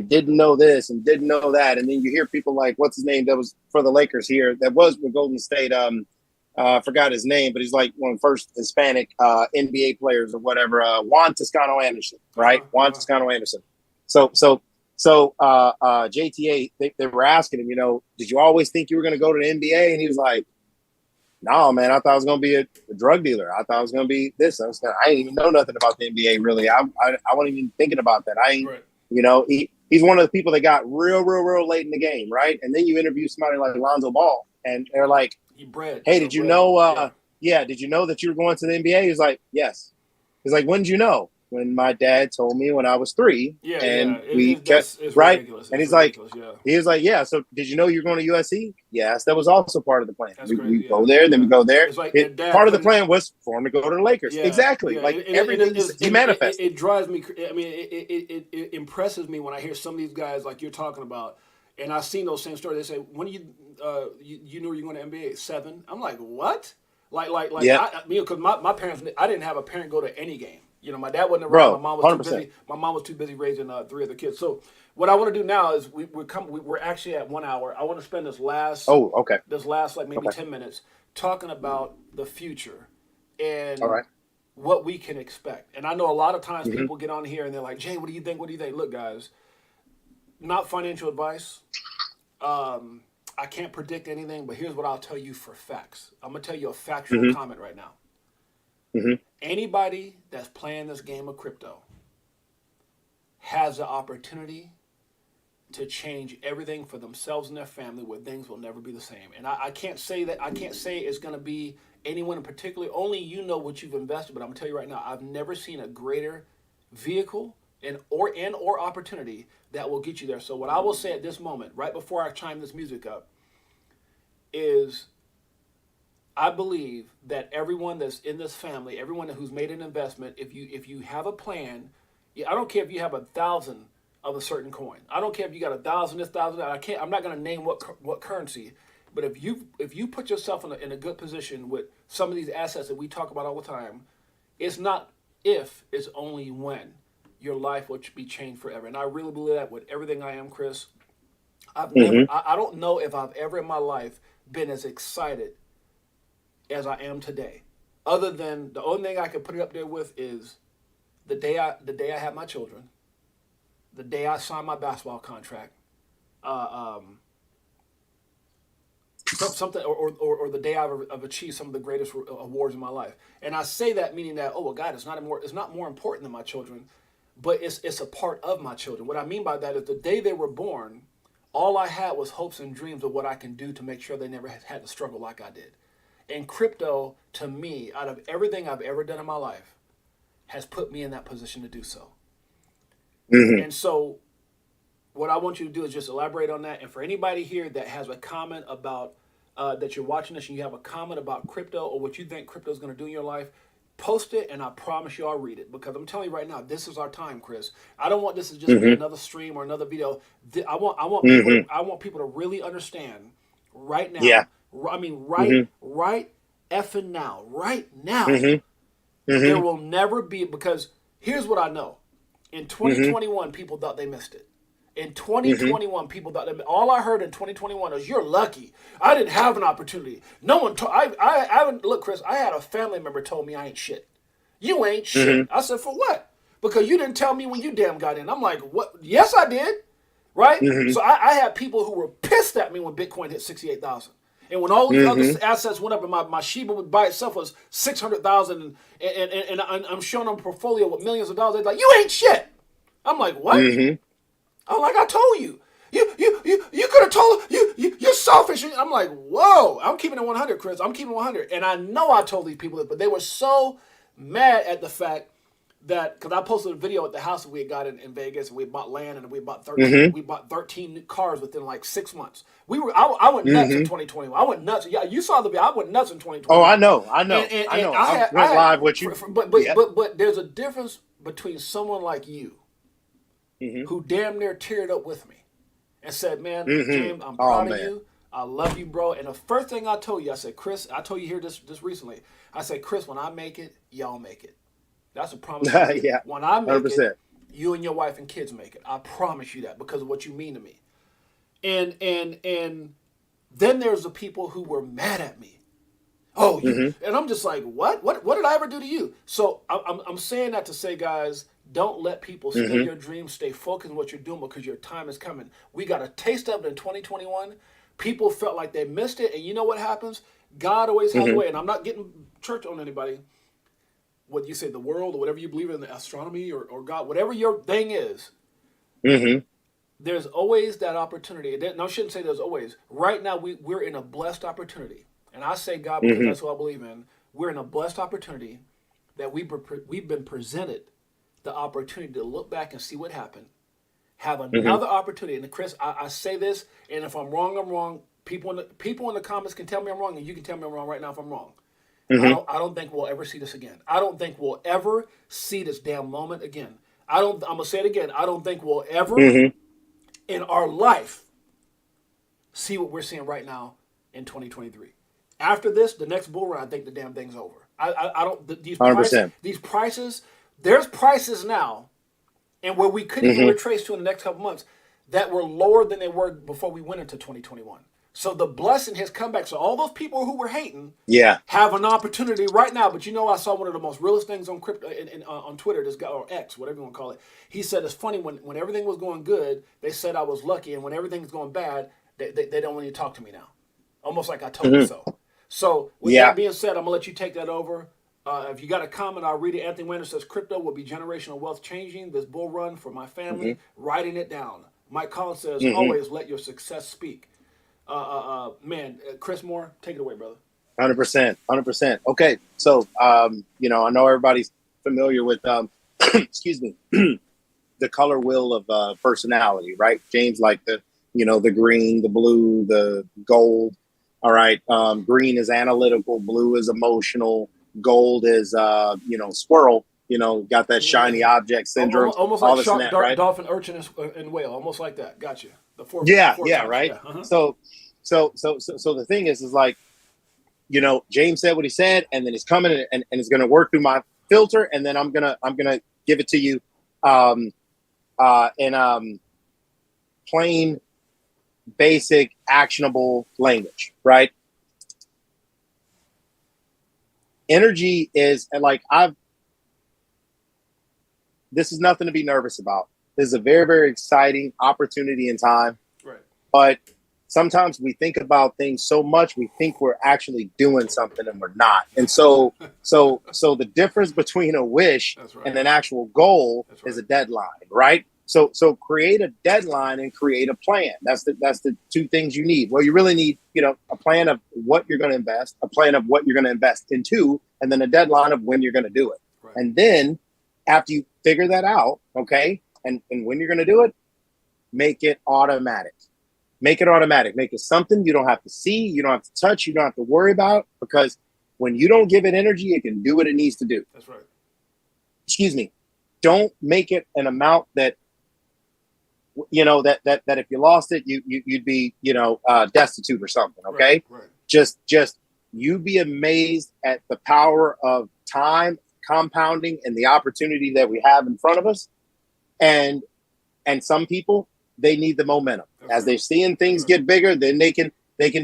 didn't know this and didn't know that. And then you hear people like, what's his name? That was for the Lakers here. That was with Golden State. I forgot his name, but he's like one of the first Hispanic NBA players or whatever. Juan Toscano Anderson, right? Juan Toscano Anderson. So JTA, they were asking him, did you always think you were going to go to the NBA? And he was like, no, man, I thought I was going to be a drug dealer. I thought I was going to be this. I didn't even know nothing about the NBA, really. I wasn't even thinking about that. He's one of the people that got real late in the game, right? And then you interview somebody like Lonzo Ball, and they're like, hey, did you know, did you know that you were going to the NBA? He's like, yes. He's like, when did you know? When my dad told me when I was 3, we kept right. Ridiculous. And he was like, yeah. So did you know you're going to USC? Yes, that was also part of the plan. We go there, then we go there. Like part of the plan was for him to go to the Lakers. Yeah, exactly. Yeah. Like everything he manifested. It drives me. I mean, it impresses me when I hear some of these guys like you're talking about, and I've seen those same stories. They say, when you knew you were going to NBA? 7. I'm like, what? Like, because my parents, I didn't have a parent go to any game. My dad wasn't around. My mom was 100%. too busy. My mom was too busy raising 3 other kids. So what I want to do now is we're actually at 1 hour. I want to spend this last maybe 10 minutes talking about the future and what we can expect. And I know a lot of times people get on here and they're like, Jay, what do you think? What do you think? Look, guys, not financial advice. I can't predict anything, but here's what I'll tell you for facts. I'm gonna tell you a factual comment right now. Anybody that's playing this game of crypto has the opportunity to change everything for themselves and their family, where things will never be the same. And I can't say that. I can't say it's going to be anyone in particular. Only you know what you've invested. But I'm going to tell you right now, I've never seen a greater vehicle or opportunity that will get you there. So what I will say at this moment, right before I chime this music up, is I believe that everyone that's in this family, everyone who's made an investment, if you have a plan, I don't care if you have 1,000 of a certain coin. I don't care if you got 1,000 this, 1,000 that. I'm not going to name what currency, but if you put yourself in a good position with some of these assets that we talk about all the time, it's not if, it's only when your life will be changed forever. And I really believe that with everything I am, Chris. I don't know if I've ever in my life been as excited as I am today, other than the only thing I could put it up there with is the day I had my children, the day I signed my basketball contract, something, or the day I've achieved some of the greatest awards in my life. And I say that meaning that, oh well, God, it's not more important than my children, but it's a part of my children. What I mean by that is the day they were born, all I had was hopes and dreams of what I can do to make sure they never had to struggle like I did. And crypto, to me, out of everything I've ever done in my life, has put me in that position to do so. And so what I want you to do is just elaborate on that. And for anybody here that has a comment about, that you're watching this and you have a comment about crypto or what you think crypto is going to do in your life, post it and I promise you I'll read it. Because I'm telling you right now, this is our time, Chris. I don't want this to just be another stream or another video. I want people to really understand right now. Yeah. I mean, right effing now, right now, there will never be, because here's what I know. In 2021, people thought they missed it. In 2021, people thought all I heard in 2021 was, you're lucky. I didn't have an opportunity. No one I haven't, look, Chris, I had a family member told me I ain't shit. You ain't shit. I said, for what? Because you didn't tell me when you damn got in. I'm like, what? Yes, I did. Right? So I had people who were pissed at me when Bitcoin hit 68,000. And when all these other assets went up, and my Shiba by itself was 600,000, and I'm showing them a portfolio with millions of dollars, they're like, "You ain't shit." I'm like, "What?" I'm like, "I told you. You could have told you're selfish." I'm like, "Whoa!" I'm keeping it 100, Chris. I'm keeping it 100, and I know I told these people this, but they were so mad at the fact that, because I posted a video at the house that we had got in Vegas, and we bought land, and we bought 13 new cars within like 6 months. I went nuts in 2021. I went nuts. Yeah, you saw the video. I went nuts in 2020. Oh, I know. And I went live with you. But there's a difference between someone like you, who damn near teared up with me, and said, "Man, James, I'm proud of you. I love you, bro. And the first thing I told you, I said, Chris, I told you here this recently. I said, Chris, when I make it, y'all make it. That's a promise I made. Yeah, When I make 100%. it, you and your wife and kids make it. I promise you that because of what you mean to me. And then there's the people who were mad at me. Oh, you, and I'm just like, what? What did I ever do to you? So I'm saying that to say, guys, don't let people steal your dreams. Stay focused on what you're doing because your time is coming. We got a taste of it in 2021. People felt like they missed it, and you know what happens? God always has a way. And I'm not getting church on anybody. What you say, the world or whatever you believe in, the astronomy or God, whatever your thing is. There's always that opportunity. No, I shouldn't say there's always. Right now, we're in a blessed opportunity. And I say God because that's what I believe in. We're in a blessed opportunity that we've been presented the opportunity to look back and see what happened. Have another opportunity. And Chris, I say this, and if I'm wrong, I'm wrong. People in the comments can tell me I'm wrong, and you can tell me I'm wrong right now if I'm wrong. I don't think we'll ever see this again. I don't think we'll ever see this damn moment again. I'm gonna say it again. I don't think we'll ever in our life see what we're seeing right now in 2023. After this, the next bull run, I think the damn thing's over. I don't these prices. There's prices now, and where we couldn't even retrace to in the next couple months that were lower than they were before we went into 2021. So the blessing has come back. So all those people who were hating, have an opportunity right now. But you know, I saw one of the most realest things on crypto on Twitter. This guy, or X, whatever you want to call it. He said it's funny when everything was going good, they said I was lucky, and when everything's going bad, they don't want you to talk to me now. Almost like I told you so. So with that being said, I'm gonna let you take that over. If you got a comment, I'll read it. Anthony Wander says, crypto will be generational wealth changing this bull run for my family. Writing it down. Mike Collins says, always let your success speak. Chris Moore, take it away, brother. 100%. Okay. So, I know everybody's familiar with, excuse me, the color wheel of personality, right? James, like the green, the blue, the gold. All right. Green is analytical. Blue is emotional. Gold is, squirrel, got that shiny object syndrome. Almost like shark, right? Dolphin, urchin, and whale. Almost like that. Gotcha. The four. Yeah. Four Yeah. types. Right. Yeah. So the thing is like, James said what he said, and then he's coming and it's going to work through my filter. And then I'm going to give it to you, in plain, basic, actionable language, right? Energy is like this is nothing to be nervous about. This is a very, very exciting opportunity in time. Right. But sometimes we think about things so much, we think we're actually doing something and we're not. And so the difference between a wish and an actual goal is a deadline, right? So create a deadline and create a plan. That's the two things you need. Well, you really need, a plan of what you're going to invest, a plan of what you're going to invest into, and then a deadline of when you're going to do it. Right. And then after you figure that out, okay, and when you're going to do it, make it automatic. Make it automatic. Make it something you don't have to see, you don't have to touch, you don't have to worry about, because when you don't give it energy, it can do what it needs to do. That's right. Excuse me. Don't make it an amount that, that if you lost it, you'd be, destitute or something. Okay. Right. Just you be amazed at the power of time, compounding, and the opportunity that we have in front of us. And some people, they need the momentum. As they're seeing things get bigger, then they can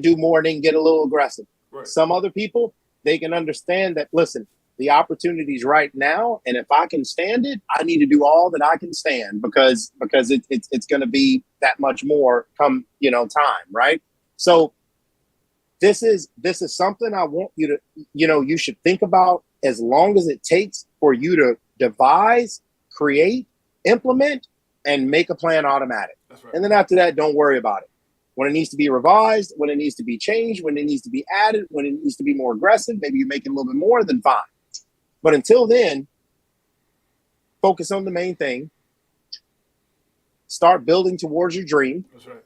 do more and they can get a little aggressive. Right. Some other people, they can understand that, listen, the opportunity's right now, and if I can stand it, I need to do all that I can stand because it's going to be that much more come time, right? So this is something I want you to you should think about as long as it takes for you to devise, create, implement, and make a plan automatic. That's right. And then after that, don't worry about it. When it needs to be revised, when it needs to be changed, when it needs to be added, when it needs to be more aggressive, maybe you make it a little bit more, then fine. But until then, focus on the main thing. Start building towards your dream. That's right.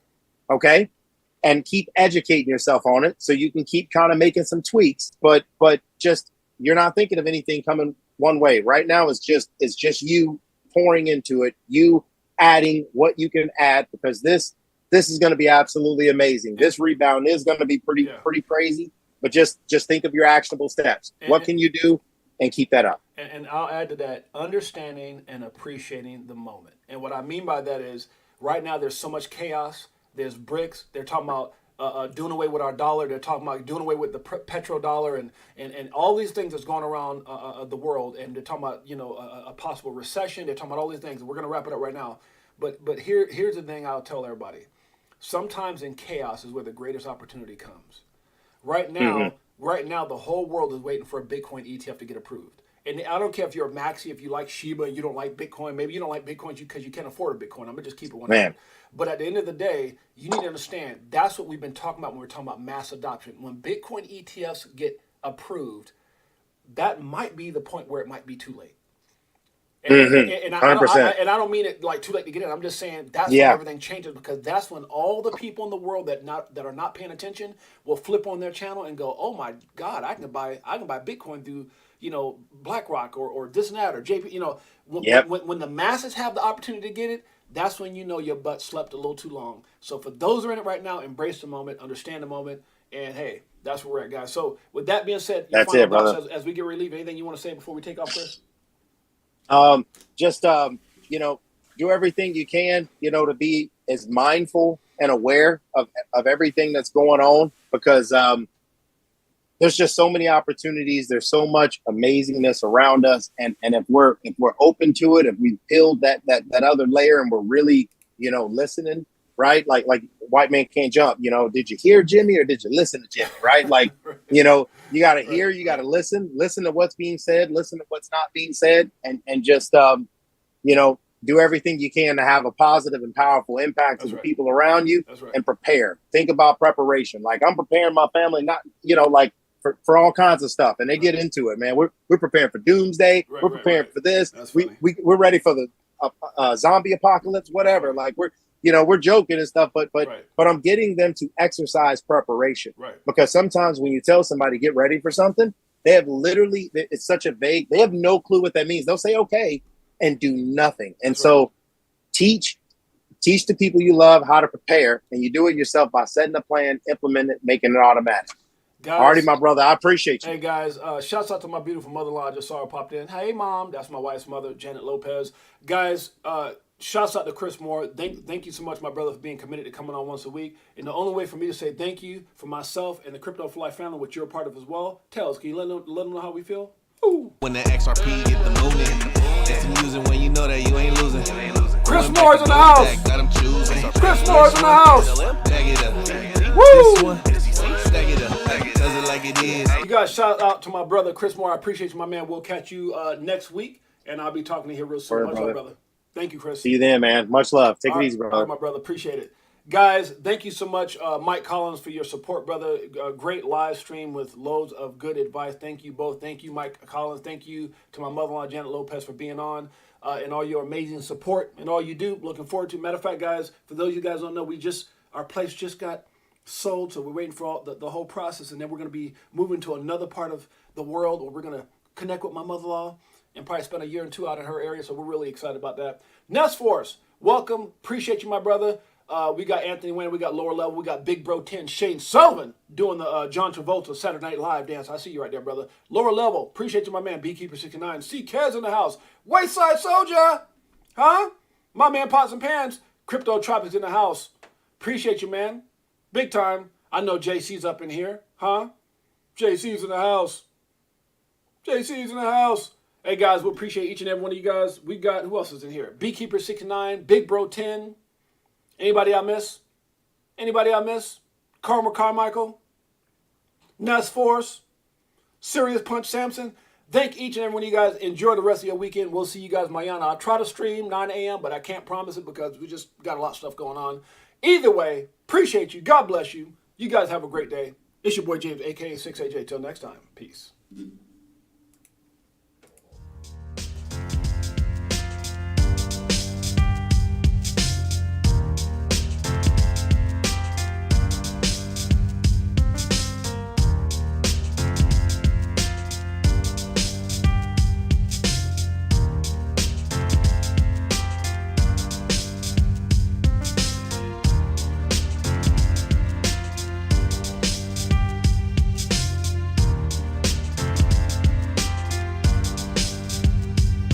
Okay? And keep educating yourself on it so you can keep kind of making some tweaks. But just, you're not thinking of anything coming one way. Right now, it's just you pouring into it, you adding what you can add, because this this is going to be absolutely amazing. This rebound is going to be pretty crazy. But just think of your actionable steps. What can you do, and keep that up. And I'll add to that, understanding and appreciating the moment. And what I mean by that is, right now there's so much chaos. There's BRICS. They're talking about doing away with our dollar. They're talking about doing away with the petrodollar and all these things that's going around the world. And they're talking about a possible recession. They're talking about all these things. We're going to wrap it up right now. But here's the thing I'll tell everybody. Sometimes in chaos is where the greatest opportunity comes. Right now, the whole world is waiting for a Bitcoin ETF to get approved. And I don't care if you're a maxi, if you like Shiba and you don't like Bitcoin. Maybe you don't like Bitcoin because you can't afford a Bitcoin. I'm going to just keep it 100. But at the end of the day, you need to understand that's what we've been talking about when we're talking about mass adoption. When Bitcoin ETFs get approved, that might be the point where it might be too late. And I don't mean it like too late to get in. I'm just saying that's when everything changes, because that's when all the people in the world that are not paying attention will flip on their channel and go, "Oh my God, I can buy Bitcoin through BlackRock or this and that or JP." When the masses have the opportunity to get it, that's when your butt slept a little too long. So for those who are in it right now, embrace the moment, understand the moment, and hey, that's where we're at, guys. So with that being said, that's it, brother. As we get relief, anything you want to say before we take off, Chris? Do everything you can, to be as mindful and aware of everything that's going on, because there's just so many opportunities. There's so much amazingness around us. And if we're open to it, if we build that other layer and we're really, listening, right? Like white man can't jump, did you hear Jimmy or did you listen to Jimmy? Right. Like, you got to hear, you got to listen to what's being said, listen to what's not being said, and just, do everything you can to have a positive and powerful impact to the people around you, and prepare. Think about preparation. Like, I'm preparing my family, not, for all kinds of stuff, and they get into it, man. We're preparing for doomsday. We're preparing for this. We're ready for the zombie apocalypse, whatever. Like, we're joking and stuff, but I'm getting them to exercise preparation, because sometimes when you tell somebody get ready for something, they have literally, it's such a vague, they have no clue what that means. They'll say okay and do nothing. And so teach the people you love how to prepare, and you do it yourself by setting a plan, implement it, making it automatic. Guys, Artie, my brother, I appreciate you. Hey, guys, shouts out to my beautiful mother-in-law. I just saw her popped in. Hey, Mom. That's my wife's mother, Janet Lopez. Guys, shouts out to Chris Moore. Thank you so much, my brother, for being committed to coming on once a week. And the only way for me to say thank you for myself and the Crypto for Life family, which you're a part of as well, Tells, can you let them know how we feel? Ooh. When the XRP get the movement, it's amusing when you know that you ain't losing. Chris Moore's in the house. Chris Moore's in the house. Woo! You guys, shout out to my brother Chris Moore. I appreciate you, my man. We'll catch you next week, and I'll be talking to you real soon. Much love, brother. Thank you, Chris. See you then, man. Much love. Take it easy, brother. All right, my brother. Appreciate it. Guys, thank you so much, Mike Collins, for your support, brother. Great live stream with loads of good advice. Thank you both. Thank you, Mike Collins. Thank you to my mother-in-law, Janet Lopez, for being on, and all your amazing support and all you do. Looking forward to. Matter of fact, guys, for those of you guys who don't know, our place just got sold, so we're waiting for all the whole process, and then we're going to be moving to another part of the world where we're going to connect with my mother-in-law and probably spend a year or two out in her area, so we're really excited about that. Nest Force, welcome. Appreciate you, my brother. We got Anthony Wayne, we got Lower Level, we got Big Bro 10, Shane Sullivan doing the John Travolta Saturday Night Live dance. I see you right there, brother. Lower Level, appreciate you, my man. Beekeeper 69, C. Kez in the house. Wayside Soldier, huh? My man Pots and Pans, Crypto Tropics in the house. Appreciate you, man. Big time. I know JC's up in here, huh? JC's in the house. JC's in the house. Hey, guys, we appreciate each and every one of you guys. We got, who else is in here? Beekeeper 69, Big Bro 10. Anybody I miss? Anybody I miss? Karma Carmichael? Nest Force? Serious Punch Samson? Thank each and every one of you guys. Enjoy the rest of your weekend. We'll see you guys mañana. I'll try to stream 9 a.m., but I can't promise it because we just got a lot of stuff going on. Either way, appreciate you. God bless you. You guys have a great day. It's your boy James, a.k.a. Six8Jay. Till next time. Peace.